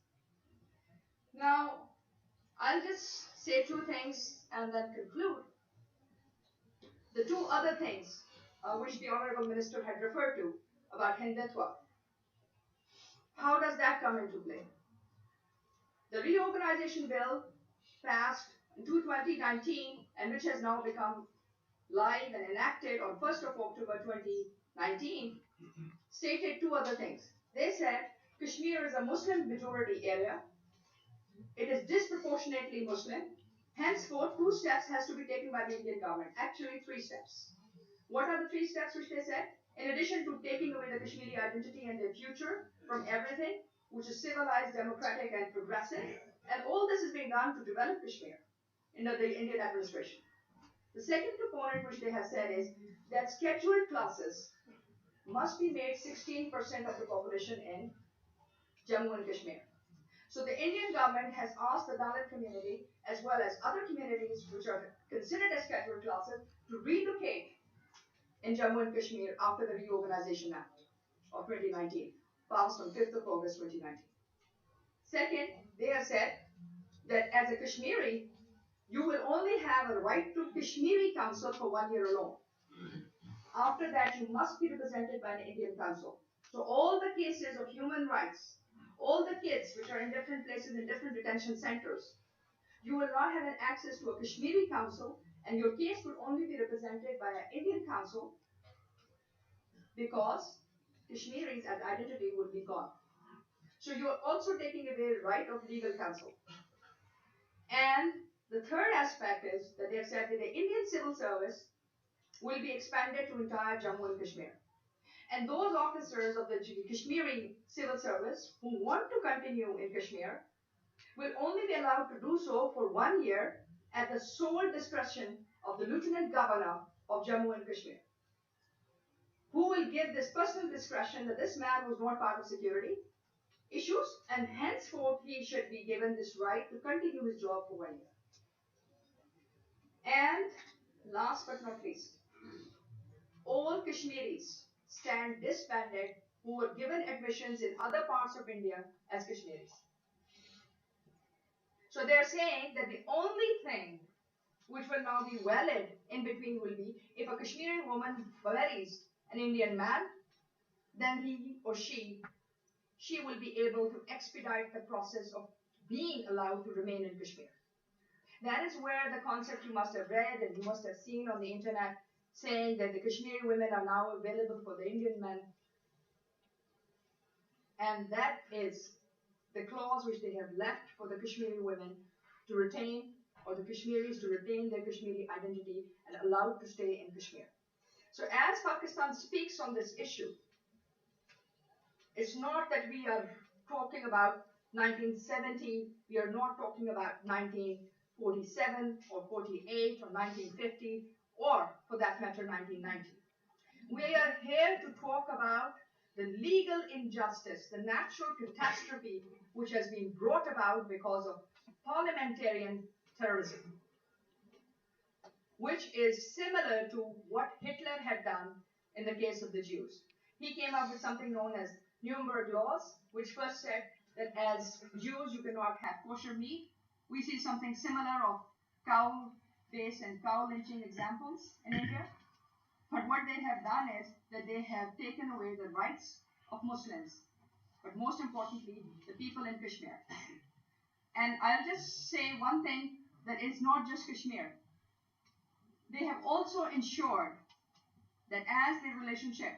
Now, I'll just say two things and then conclude. The two other things which the Honorable Minister had referred to about Hindutva. How does that come into play? The reorganization bill passed in 2019 and which has now become live and enacted on 1st of October 2019 stated two other things. They said Kashmir is a Muslim majority area. It is disproportionately Muslim. Henceforth, 2 steps has to be taken by the Indian government. Actually, 3 steps. What are the 3 steps which they said? In addition to taking away the Kashmiri identity and their future from everything, which is civilized, democratic, and progressive, and all this is being done to develop Kashmir under the Indian administration. The second component which they have said is that scheduled classes must be made 16% of the population in Jammu and Kashmir. So the Indian government has asked the Dalit community as well as other communities which are considered as scheduled classes to relocate in Jammu and Kashmir after the Reorganization Act of 2019, passed on 5th of August 2019. Second, they have said that as a Kashmiri, you will only have a right to Kashmiri Council for 1 year alone. After that, you must be represented by an Indian Council. So all the cases of human rights, all the kids which are in different places in different detention centers, you will not have an access to a Kashmiri Council, and your case would only be represented by an Indian Council because Kashmiris as identity would be gone. So you are also taking away the right of legal counsel. And the third aspect is that they have said that the Indian civil service will be expanded to entire Jammu and Kashmir. And those officers of the Kashmiri civil service who want to continue in Kashmir will only be allowed to do so for 1 year at the sole discretion of the Lieutenant Governor of Jammu and Kashmir, who will give this personal discretion that this man was not part of security issues, and henceforth he should be given this right to continue his job for 1 year. And last but not least, all Kashmiris stand disbanded who were given admissions in other parts of India as Kashmiris. So they're saying that the only thing which will now be valid in between will be if a Kashmiri woman marries an Indian man, then he or she will be able to expedite the process of being allowed to remain in Kashmir. That is where the concept you must have read and you must have seen on the internet saying that the Kashmiri women are now available for the Indian men. And that is the clause which they have left for the Kashmiri women to retain, or the Kashmiris to retain their Kashmiri identity and allowed to stay in Kashmir. So as Pakistan speaks on this issue, it's not that we are talking about 1970, we are not talking about 1947 or 48 or 1950 or for that matter 1990. We are here to talk about the legal injustice, the natural catastrophe which has been brought about because of parliamentarian terrorism, which is similar to what Hitler had done in the case of the Jews. He came up with something known as Nuremberg laws, which first said that as Jews you cannot have kosher meat. We see something similar of cow face and cow lynching examples in India. But what they have done is that they have taken away the rights of Muslims, but most importantly, the people in Kashmir. And I'll just say one thing, that it's not just Kashmir. They have also ensured that as the relationship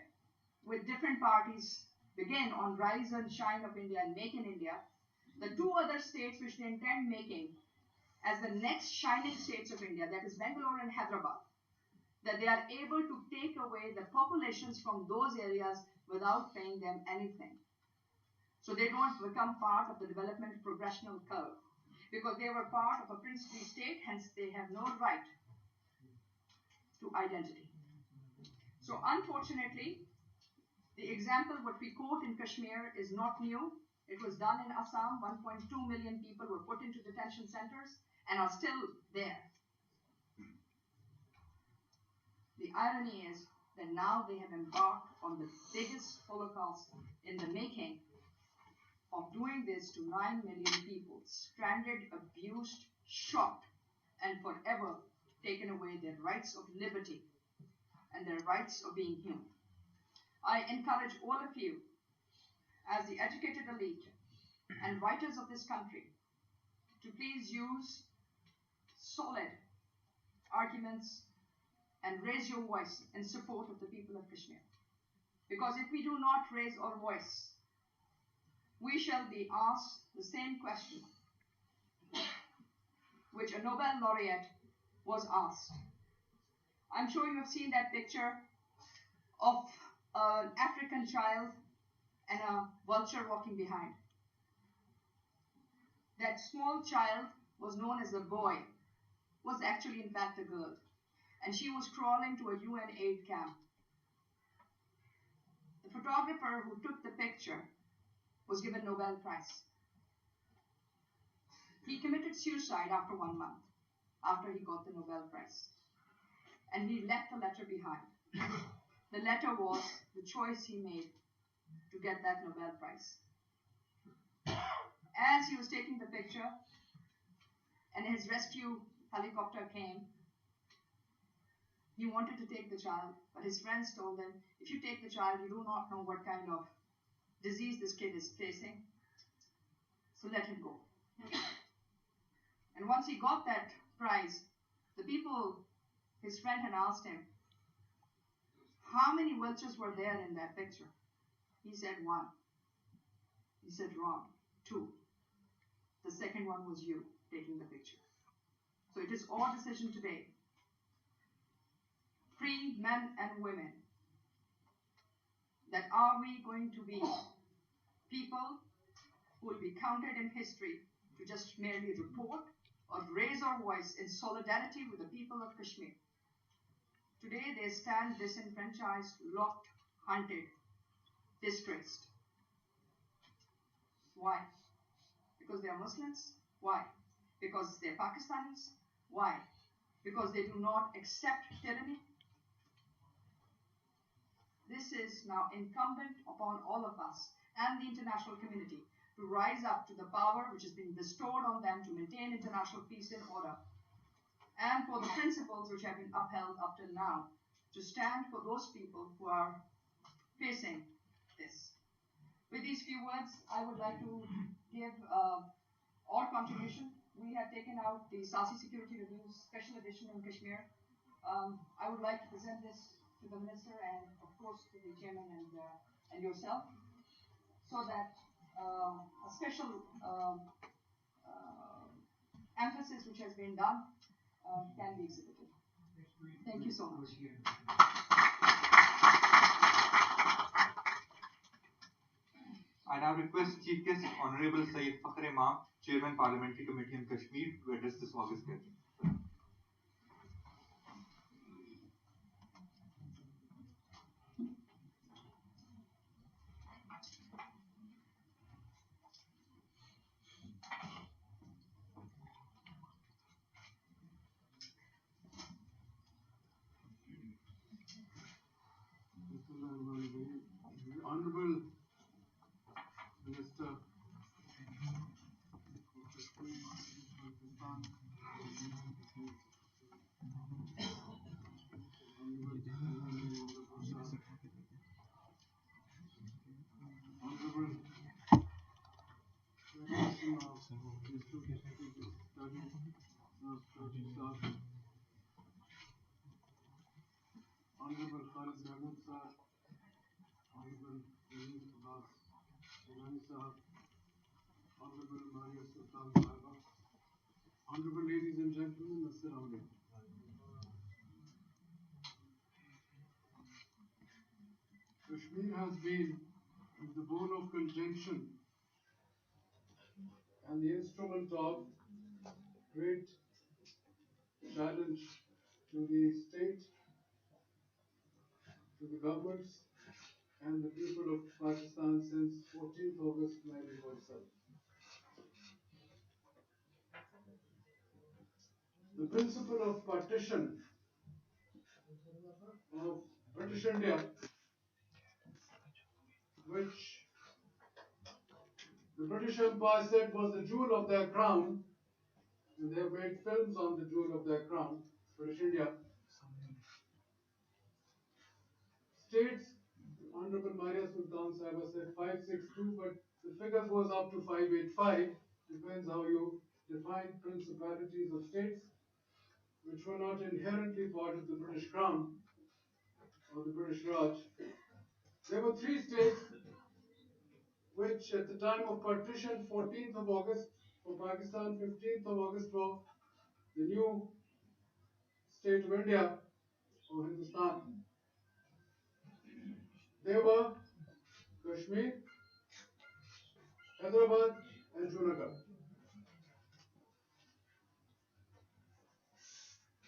with different parties begin on Rise and Shine of India and Make in India, the two other states which they intend making as the next shining states of India, that is Bangalore and Hyderabad, that they are able to take away the populations from those areas without paying them anything. So they don't become part of the development progressional curve because they were part of a princely state, hence they have no right to identity. So unfortunately, the example what we quote in Kashmir is not new. It was done in Assam. 1.2 million people were put into detention centers and are still there. The irony is that now they have embarked on the biggest Holocaust in the making of doing this to 9 million people, stranded, abused, shot, and forever taken away their rights of liberty and their rights of being human. I encourage all of you, as the educated elite and writers of this country, to please use solid arguments and raise your voice in support of the people of Kashmir. Because if we do not raise our voice, we shall be asked the same question which a Nobel laureate was asked. I'm sure you have seen that picture of an African child and a vulture walking behind. That small child was known as a boy, was actually in fact a girl. And she was crawling to a UN aid camp. The photographer who took the picture was given Nobel Prize. He committed suicide after 1 month, after he got the Nobel Prize. And he left a letter behind. The letter was the choice he made to get that Nobel Prize. As he was taking the picture, and his rescue helicopter came, he wanted to take the child, but his friends told him, if you take the child, you do not know what kind of disease this kid is facing, so let him go. And once he got that prize, the people, his friend had asked him, how many vultures were there in that picture? He said 1. He said wrong, 2. The second one was you taking the picture. So it is our decision today, free men and women, that are we going to be people who will be counted in history to just merely report or raise our voice in solidarity with the people of Kashmir. Today they stand disenfranchised, locked, hunted, disgraced. Why? Because they are Muslims? Why? Because they are Pakistanis? Why? Because they do not accept tyranny? This is now incumbent upon all of us and the international community to rise up to the power which has been bestowed on them to maintain international peace and order and for the principles which have been upheld up till now, to stand for those people who are facing this. With these few words, I would like to give our contribution. We have taken out the SASI Security Review Special Edition on Kashmir. I would like to present this to the Minister and, of course, to the Chairman and yourself, so that a special emphasis which has been done can be exhibited. Thank you so much. I now request Chief Guest Honorable Syed Fakhr Imam, Chairman Parliamentary Committee on Kashmir, to address this August gathering. Honorable Minister, Honorable Khalid Mahmood sir, Honorable Jilani sahab, Honorable Maria Sultan Sahiba, Honorable ladies and gentlemen, Assalamu alaikum. Kashmir has been the bone of contention and the instrument of great challenge to the state, to the governments, and the people of Pakistan since 14th August 1947. The principle of partition of British India, which the British Empire said was the jewel of their crown, and they have made films on the jewel of their crown, British India, states, Honorable Maria Sultan Sahiba said 562, but the figure goes up to 585, depends how you define principalities of states, which were not inherently part of the British Crown or the British Raj. There were three states which at the time of partition, 14th of August for Pakistan, 15th of August for the new state of India or Hindustan. They were Kashmir, Hyderabad and Junagadh.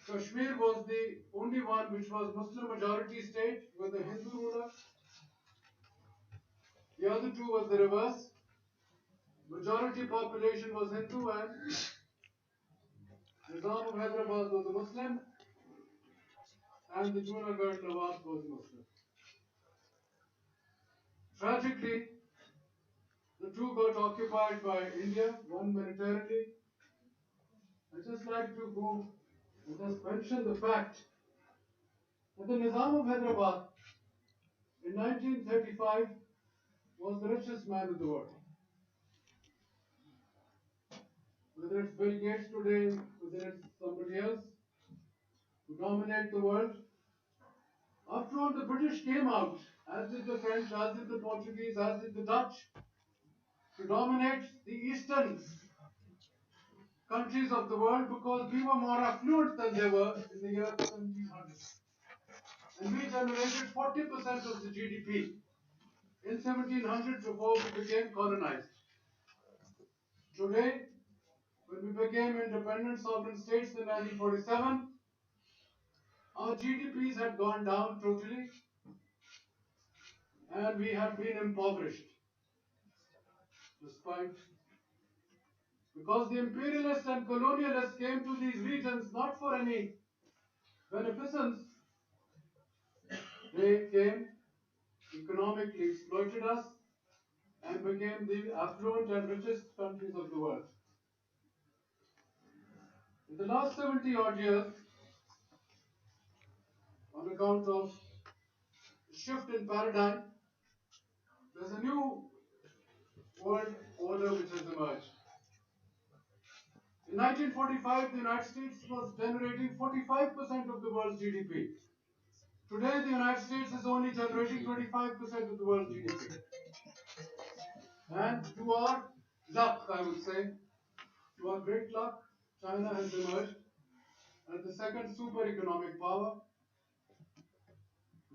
Kashmir was the only one which was Muslim majority state with a Hindu ruler. The other two was the reverse. Majority population was Hindu and Nizam of Hyderabad was a Muslim and the Junagadh Nawab was Muslim. Tragically, the two got occupied by India, one militarily. I'd just like to go and just mention the fact that the Nizam of Hyderabad in 1935 was the richest man in the world. Whether it's Bill Gates today, whether it's somebody else to dominate the world. After all, the British came out, as did the French, as did the Portuguese, as did the Dutch, to dominate the eastern countries of the world because we were more affluent than they were in the year 1700. And we generated 40% of the GDP in 1700 before we became colonized. Today, when we became independent sovereign states in 1947, our GDPs had gone down totally and we have been impoverished. Despite, because the imperialists and colonialists came to these regions not for any beneficence, they came, economically exploited us, and became the affluent and richest countries of the world. In the last 70 odd years, on account of shift in paradigm, there's a new world order which has emerged. In 1945, the United States was generating 45% of the world's GDP. Today, the United States is only generating 25% of the world's GDP. And to our luck, I would say, to our great luck, China has emerged as the second super economic power.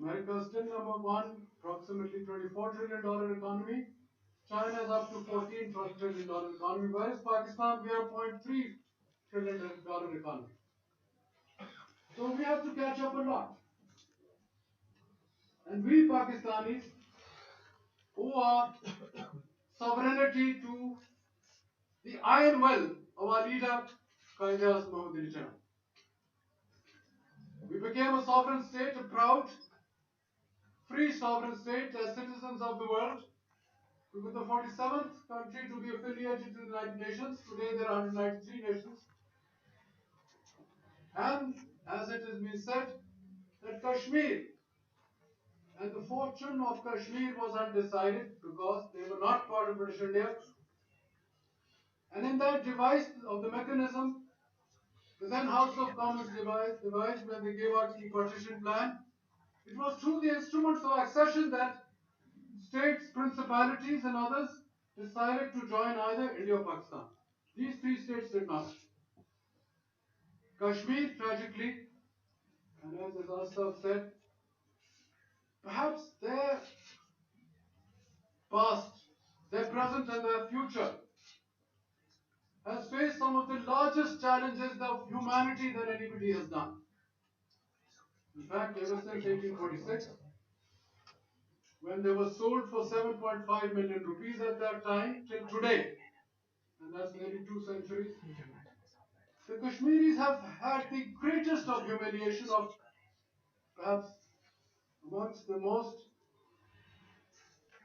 America is still number one, approximately $24 trillion economy. China is up to $14 trillion economy, whereas Pakistan, we are $0.3 trillion economy. So we have to catch up a lot. And we Pakistanis owe our sovereignty to the iron will of our leader, Qaeda Muhammad Ali Jinnah. We became a sovereign state, a proud, free sovereign state as citizens of the world. We were the 47th country to be affiliated to the United Nations. Today there are 193 nations. And as it has been said, that Kashmir and the fortune of Kashmir was undecided because they were not part of British India. And in that device of the mechanism, the then House of Commons devised when they gave out the partition plan, it was through the instruments of accession that states, principalities and others decided to join either India or Pakistan. These three states did not. Kashmir, tragically, and as Azad said, perhaps their past, their present and their future has faced some of the largest challenges of humanity that anybody has done. In fact, ever since 1846, when they were sold for 7.5 million rupees at that time, till today, and that's nearly 2 centuries, the Kashmiris have had the greatest of humiliation of perhaps amongst the most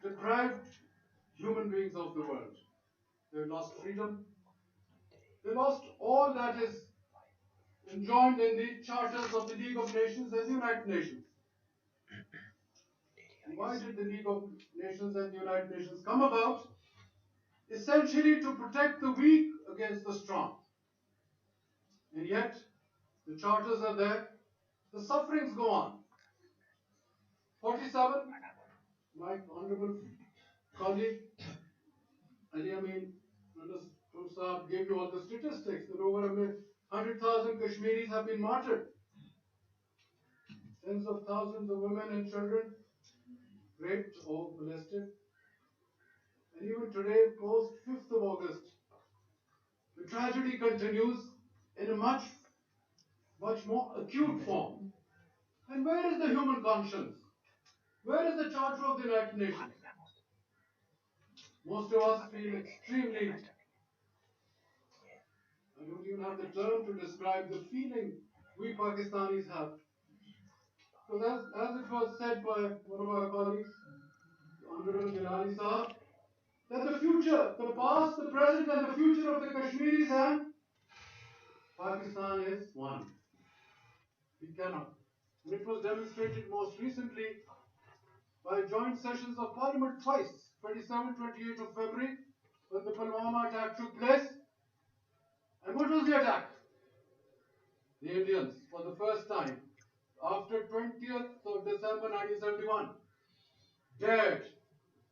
deprived human beings of the world. They lost freedom. They lost all that is enjoined in the charters of the League of Nations and the United Nations. And why did the League of Nations and the United Nations come about? Essentially to protect the weak against the strong. And yet, the charters are there, the sufferings go on. 47, my honorable colleague Ali Amin Saab gave you all the statistics that over 100,000 Kashmiris have been martyred. Tens of thousands of women and children raped or molested. And even today, post 5th of August, the tragedy continues in a much more acute form. And where is the human conscience? Where is the Charter of the United Nations? Most of us feel extremely, I don't even have the term to describe the feeling we Pakistanis have. Because as it was said by one of our colleagues, Honorable Jalali Saab, that the future, the past, the present and the future of the Kashmiris and Pakistan is one. We cannot. And it was demonstrated most recently by joint sessions of Parliament twice, 27, 28 of February, when the Pulwama attack took place. And what was the attack? The Indians, for the first time, after 20th of December 1971, dared,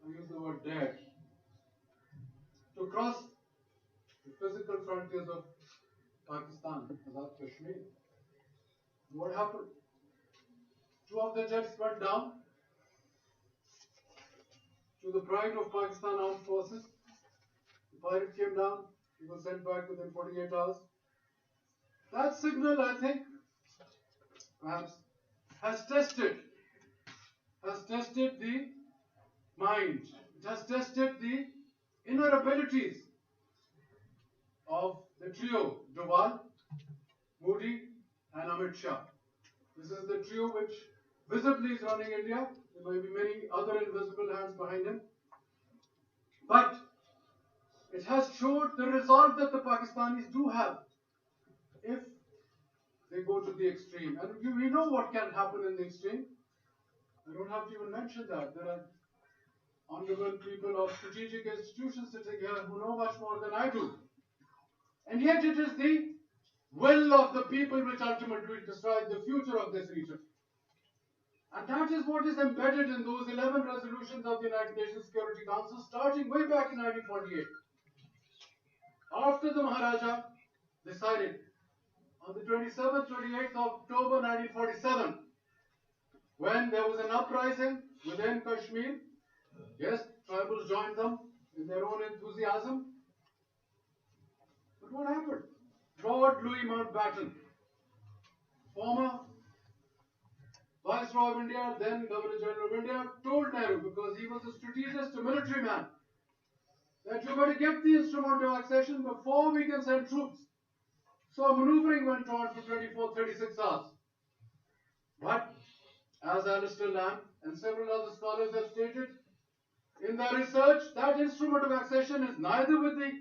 I use the word dared, to cross the physical frontiers of Pakistan, Azad Kashmir. What happened? 2 of the jets went down to the pride of Pakistan Armed Forces. The pilot came down, he was sent back within 48 hours. That signal, I think, perhaps, has tested the mind. It has tested the inner abilities of the trio, Doval, Modi and Amit Shah. This is the trio which visibly is running India. There may be many other invisible hands behind him. But it has showed the resolve that the Pakistanis do have. if they go to the extreme, and we know what can happen in the extreme. I don't have to even mention that. There are honorable people of strategic institutions sitting here who know much more than I do. And yet it is the will of the people which ultimately decide the future of this region. And that is what is embedded in those 11 resolutions of the United Nations Security Council starting way back in 1948. After the Maharaja decided on the 27th, 28th of October 1947, when there was an uprising within Kashmir, yes, tribals joined them in their own enthusiasm. But what happened? Lord Louis Mountbatten, former Viceroy of India, then Governor General of India, told Nehru, because he was a strategist, a military man, that you better get the instrument of accession before we can send troops. So maneuvering went on for 24, 36 hours. But, as Alistair Lamb and several other scholars have stated, in their research, that instrument of accession is neither with the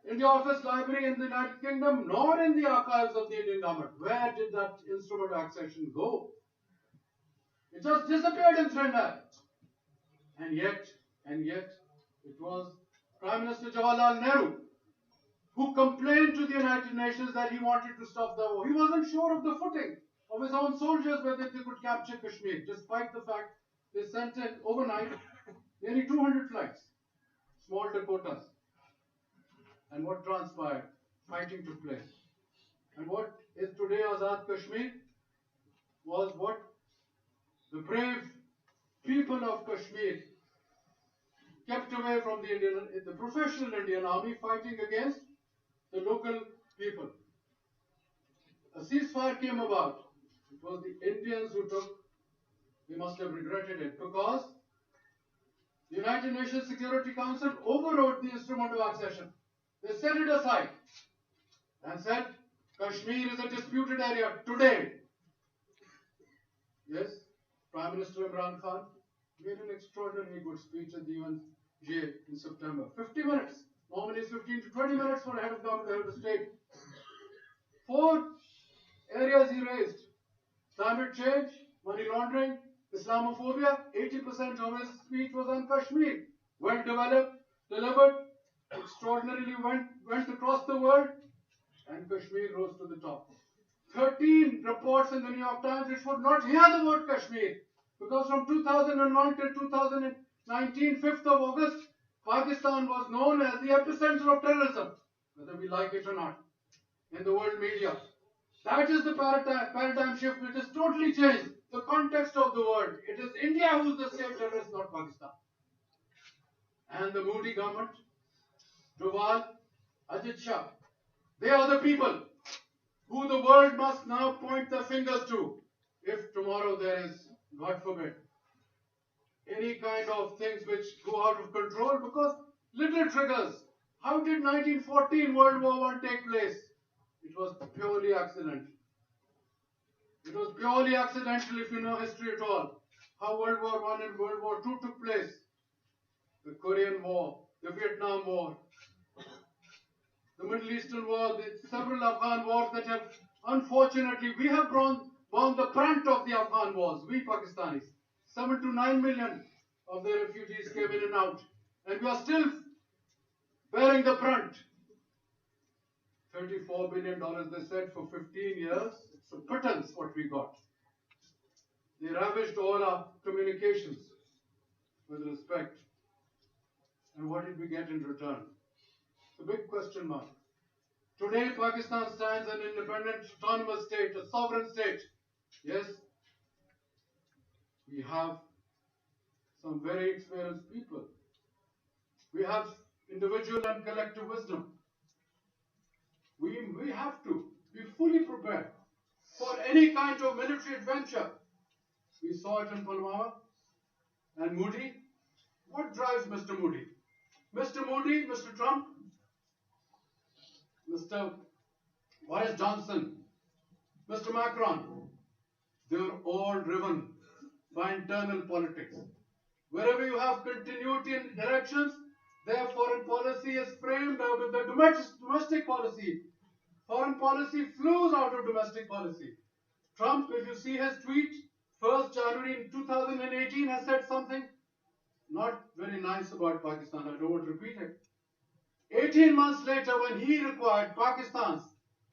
India Office Library in the United Kingdom nor in the archives of the Indian government. Where did that instrument of accession go? It just disappeared in thin air. And yet, it was Prime Minister Jawaharlal Nehru who complained to the United Nations that he wanted to stop the war. He wasn't sure of the footing of his own soldiers whether they could capture Kashmir, despite the fact they sent in overnight nearly 200 flights, small Dakotas. And what transpired? Fighting took place. And what is today Azad Kashmir was what the brave people of Kashmir kept away from the professional Indian army fighting against the local people. A ceasefire came about. It was the Indians who took, they must have regretted it, because the United Nations Security Council overrode the instrument of accession. They set it aside and said, Kashmir is a disputed area today. Yes, Prime Minister Imran Khan made an extraordinarily good speech at the UNGA in September. 50 minutes. Normally it's 15 to 20 minutes for a head of government, head of the state. 4 areas he raised. Climate change, money laundering, Islamophobia. 80% of his speech was on Kashmir. Well developed, delivered, extraordinarily went across the world, and Kashmir rose to the top. 13 reports in the New York Times which would not hear the word Kashmir, because from 2001 till 2019, 5th of August, Pakistan was known as the epicenter of terrorism, whether we like it or not, in the world media. That is the paradigm shift which has totally changed the context of the world. It is India who is the state terrorist, not Pakistan. And the Modi government, Doval, Ajit Shah, they are the people who the world must now point their fingers to if tomorrow there is, God forbid, any kind of things which go out of control, because little triggers. How did 1914 World War I take place? It was purely accidental. It was purely accidental if you know history at all. How World War I and World War II took place. The Korean War, the Vietnam War, the Middle Eastern War, the several Afghan wars that have, unfortunately, we have borne the brunt of the Afghan wars, we Pakistanis. 7 to 9 million of the refugees came in and out. And we are still bearing the brunt. $34 billion, they said, for 15 years. It's a pittance what we got. They ravished all our communications with respect. And what did we get in return? It's a big question mark. Today, Pakistan stands an independent, autonomous state, a sovereign state. Yes, we have some very experienced people. We have individual and collective wisdom. We have to be fully prepared for any kind of military adventure. We saw it in Pulwama and Modi. What drives Mr. Modi? Mr. Modi, Mr. Trump, Mr. Boris Johnson, Mr. Macron, they are all driven by internal politics. Wherever you have continuity in directions, their foreign policy is framed with the domestic policy. Foreign policy flows out of domestic policy. Trump, if you see his tweet, 1st January 2018 has said something not very nice about Pakistan. I don't want to repeat it. 18 months later, when he required Pakistan's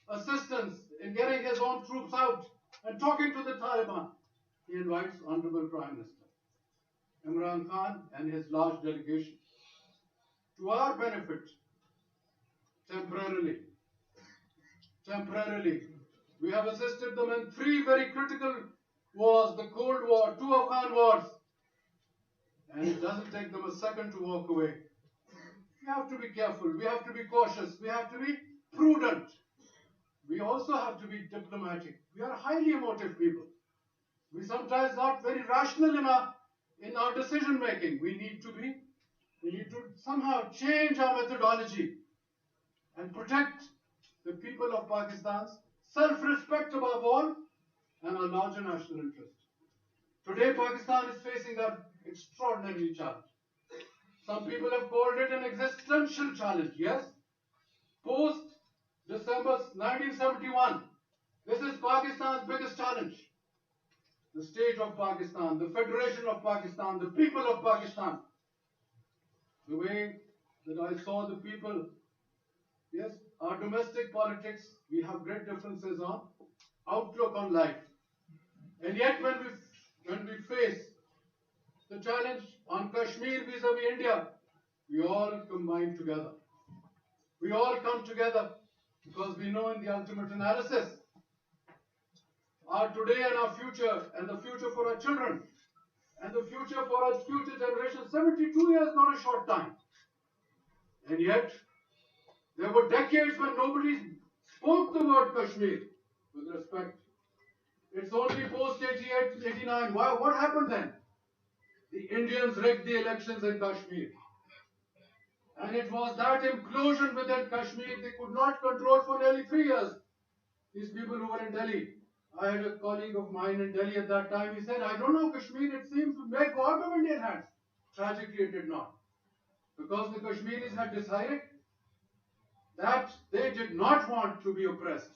assistance in getting his own troops out and talking to the Taliban, he invites Honorable Prime Minister Imran Khan and his large delegation. To our benefit, temporarily, we have assisted them in 3 very critical wars, the Cold War, 2 Afghan wars, and it doesn't take them a second to walk away. We have to be careful, we have to be cautious, we have to be prudent. We also have to be diplomatic. We are highly emotive people. We sometimes not very rational in our decision making. We need to somehow change our methodology and protect the people of Pakistan's self-respect above all and our larger national interest. Today Pakistan is facing an extraordinary challenge. Some people have called it an existential challenge, yes? Post December 1971, this is Pakistan's biggest challenge. The state of Pakistan, the Federation of Pakistan, the people of Pakistan. The way that I saw the people, yes, our domestic politics, we have great differences on outlook on life. And yet when we face the challenge on Kashmir vis-a-vis India, we all combine together. We all come together because we know in the ultimate analysis, our today and our future, and the future for our children, and the future for our future generations, 72 years, not a short time. And yet, there were decades when nobody spoke the word Kashmir with respect. It's only post 88, 89. What happened then? The Indians rigged the elections in Kashmir. And it was that implosion within Kashmir they could not control for nearly 3 years. These people who were in Delhi. I had a colleague of mine in Delhi at that time. He said, I don't know, Kashmir, it seems to may go out of Indian hands. Tragically, it did not. Because the Kashmiris had decided that they did not want to be oppressed.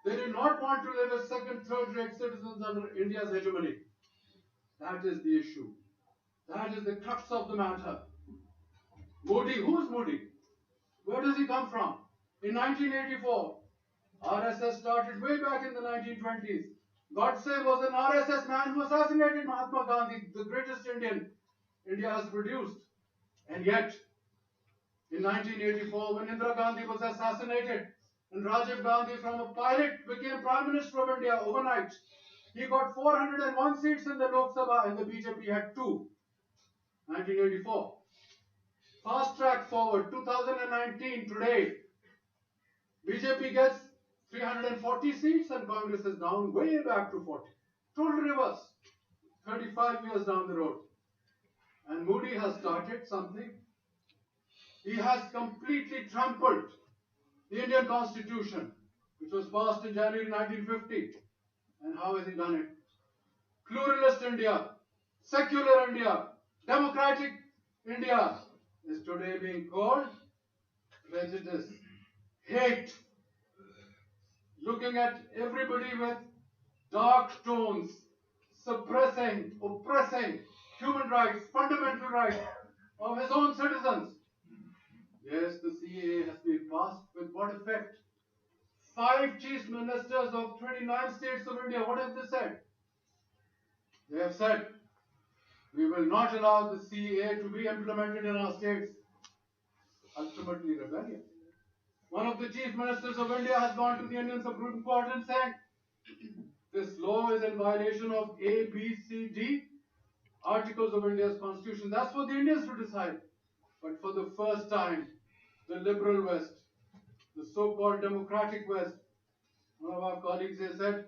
They did not want to live as second, third-rate citizens under India's hegemony. That is the issue. That is the crux of the matter. Modi, who is Modi? Where does he come from? In 1984, RSS started way back in the 1920s. Godse was an RSS man who assassinated Mahatma Gandhi, the greatest Indian India has produced. And yet, in 1984, when Indira Gandhi was assassinated, and Rajiv Gandhi from a pilot became Prime Minister of India overnight, he got 401 seats in the Lok Sabha and the BJP had 2. 1984. Fast track forward, 2019, today, BJP gets 340 seats and Congress is down way back to 40. Total reverse, 35 years down the road. And Modi has started something. He has completely trampled the Indian Constitution, which was passed in January 1950. And how has he done it? Pluralist India, secular India, democratic India is today being called prejudice, hate, looking at everybody with dark tones, suppressing, oppressing human rights, fundamental rights of his own citizens. Yes, the CAA has been passed with what effect? 5 chief ministers of 29 states of India, what have they said? They have said, we will not allow the CAA to be implemented in our states. Ultimately rebellion. One of the chief ministers of India has gone to the Indian Supreme Court and said, this law is in violation of A, B, C, D articles of India's constitution. That's for the Indians to decide. But for the first time, the liberal West, the so-called democratic West, one of our colleagues has said,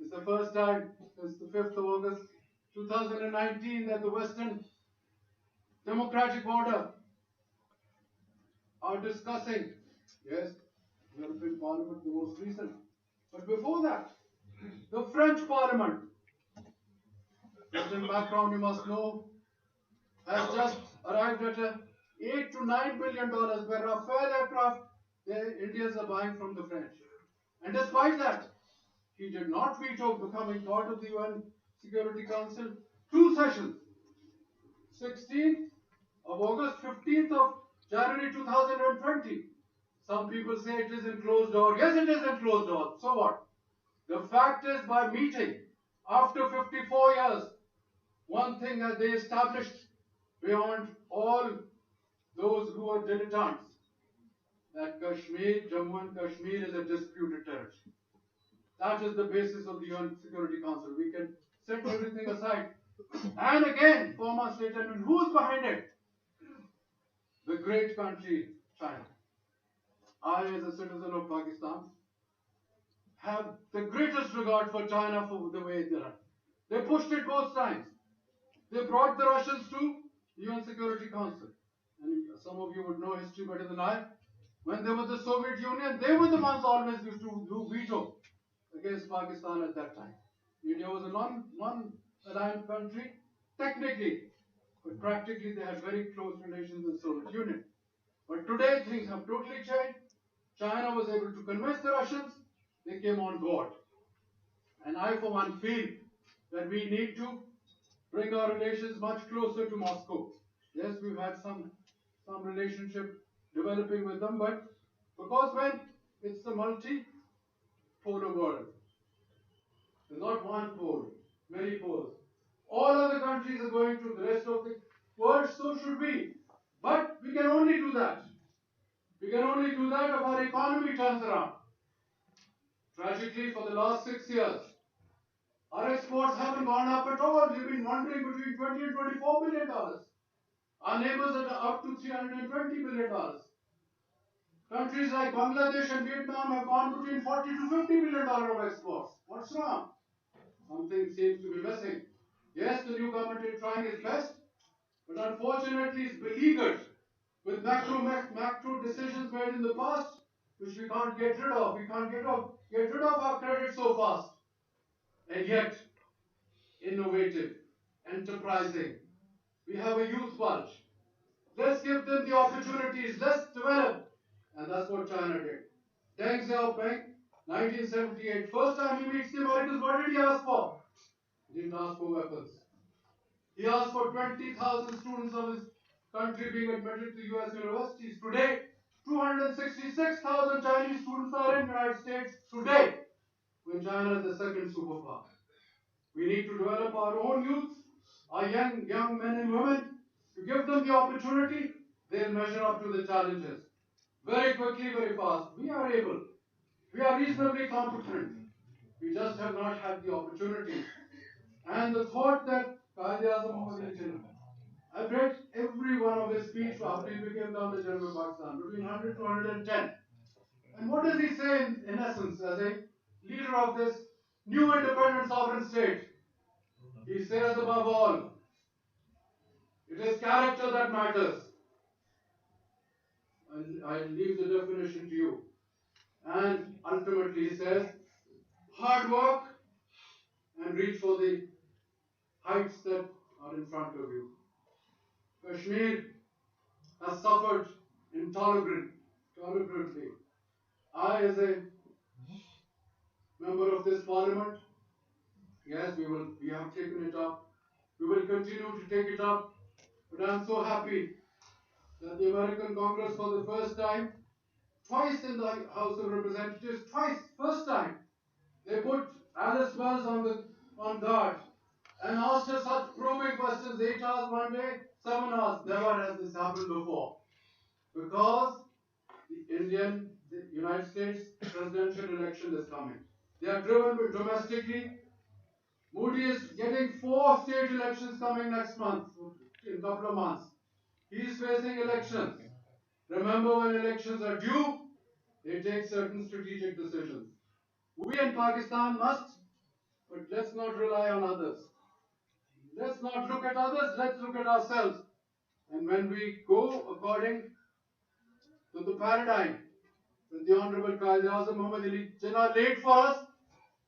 it's the first time since the 5th of August 2019 that the Western democratic order are discussing, yes, European Parliament, the most recent. But before that, the French Parliament, President Macron, you must know, has just arrived at $8 to $9 billion where Rafale aircraft the Indians are buying from the French. And despite that, he did not veto becoming part of the UN Security Council. 2 sessions, 16th of August, 15th of January 2020. Some people say it is in closed door. Yes, it is in closed door. So what? The fact is, by meeting, after 54 years, one thing that they established beyond all those who are dilettantes, that Kashmir, Jammu and Kashmir is a disputed territory. That is the basis of the UN Security Council. We can set everything aside. And again, 4 months later, and who's behind it? The great country, China. I, as a citizen of Pakistan, have the greatest regard for China for the way they run. They pushed it both times. They brought the Russians to the UN Security Council. And some of you would know history better than I. When they were the Soviet Union, they were the ones always used to do veto against Pakistan at that time. India was a non-aligned country, technically, but practically they had very close relations with the Soviet Union. But today things have totally changed. China was able to convince the Russians, they came on board. And I, for one, feel that we need to bring our relations much closer to Moscow. Yes, we've had some relationship developing with them, but because when it's a multi-polar world, there's not one pole, many poles. All other countries are going to the rest of the world, so should we. But we can only do that. We can only do that if our economy turns around. Tragically, for the last 6 years, our exports haven't gone up at all. We've been wandering between $20 and $24 billion. Our neighbors are up to $320 billion. Countries like Bangladesh and Vietnam have gone between $40 to $50 billion of exports. What's wrong? Something seems to be missing. Yes, the new government is trying its best, but unfortunately it's beleaguered with macro decisions made in the past, which we can't get rid of. We can't get rid of our credit so fast. And yet, innovative, enterprising. We have a youth bulge. Let's give them the opportunities. Let's develop. And that's what China did. Deng Xiaoping, 1978. First time he meets the Americans, what did he ask for? He didn't ask for weapons. He asked for 20,000 students of his country being admitted to US universities. Today, 266,000 Chinese students are in the United States today, when China is the second superpower. We need to develop our own youth, our young men and women, to give them the opportunity. They'll measure up to the challenges. Very quickly, very fast. We are able. We are reasonably competent. We just have not had the opportunity. And the thought that Qaid-e-Azam Muhammad Ali Jinnah, I've read every one of his speech after he became Governor General of Pakistan, between 100 to 110. And what does he say in essence as a leader of this new independent sovereign state? He says above all, it is character that matters. And I leave the definition to you. And ultimately he says, hard work and reach for the heights that are in front of you. Kashmir has suffered intolerably. I, as a member of this parliament, yes, we have taken it up. We will continue to take it up. But I am so happy that the American Congress, for the first time, twice in the House of Representatives, first time, they put Alice Wells on guard and asked her such probing questions, 8 hours one day, 7 hours. Never has this happened before. Because the United States presidential election is coming. They are driven domestically. Modi is getting 4 state elections coming next month, in a couple of months. He is facing elections. Remember, when elections are due, they take certain strategic decisions. We in Pakistan must, but let's not rely on others. Let's not look at others, let's look at ourselves. And when we go according to the paradigm that the Honorable Qaid-e-Azam Muhammad Ali Jinnah laid for us,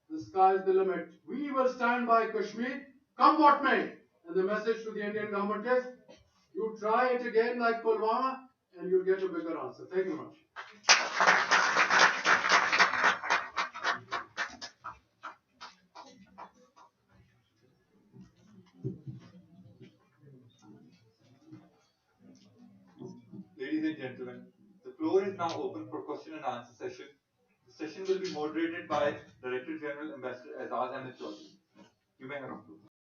the sky is the limit. We will stand by Kashmir, come what may. And the message to the Indian government is, you try it again like Pulwama, and you'll get a bigger answer. Thank you much. ladies and gentlemen, the floor is now open for question and answer session. The session will be moderated by Director General Ambassador Azaz Ahmed Chaudhry. You may have the floor.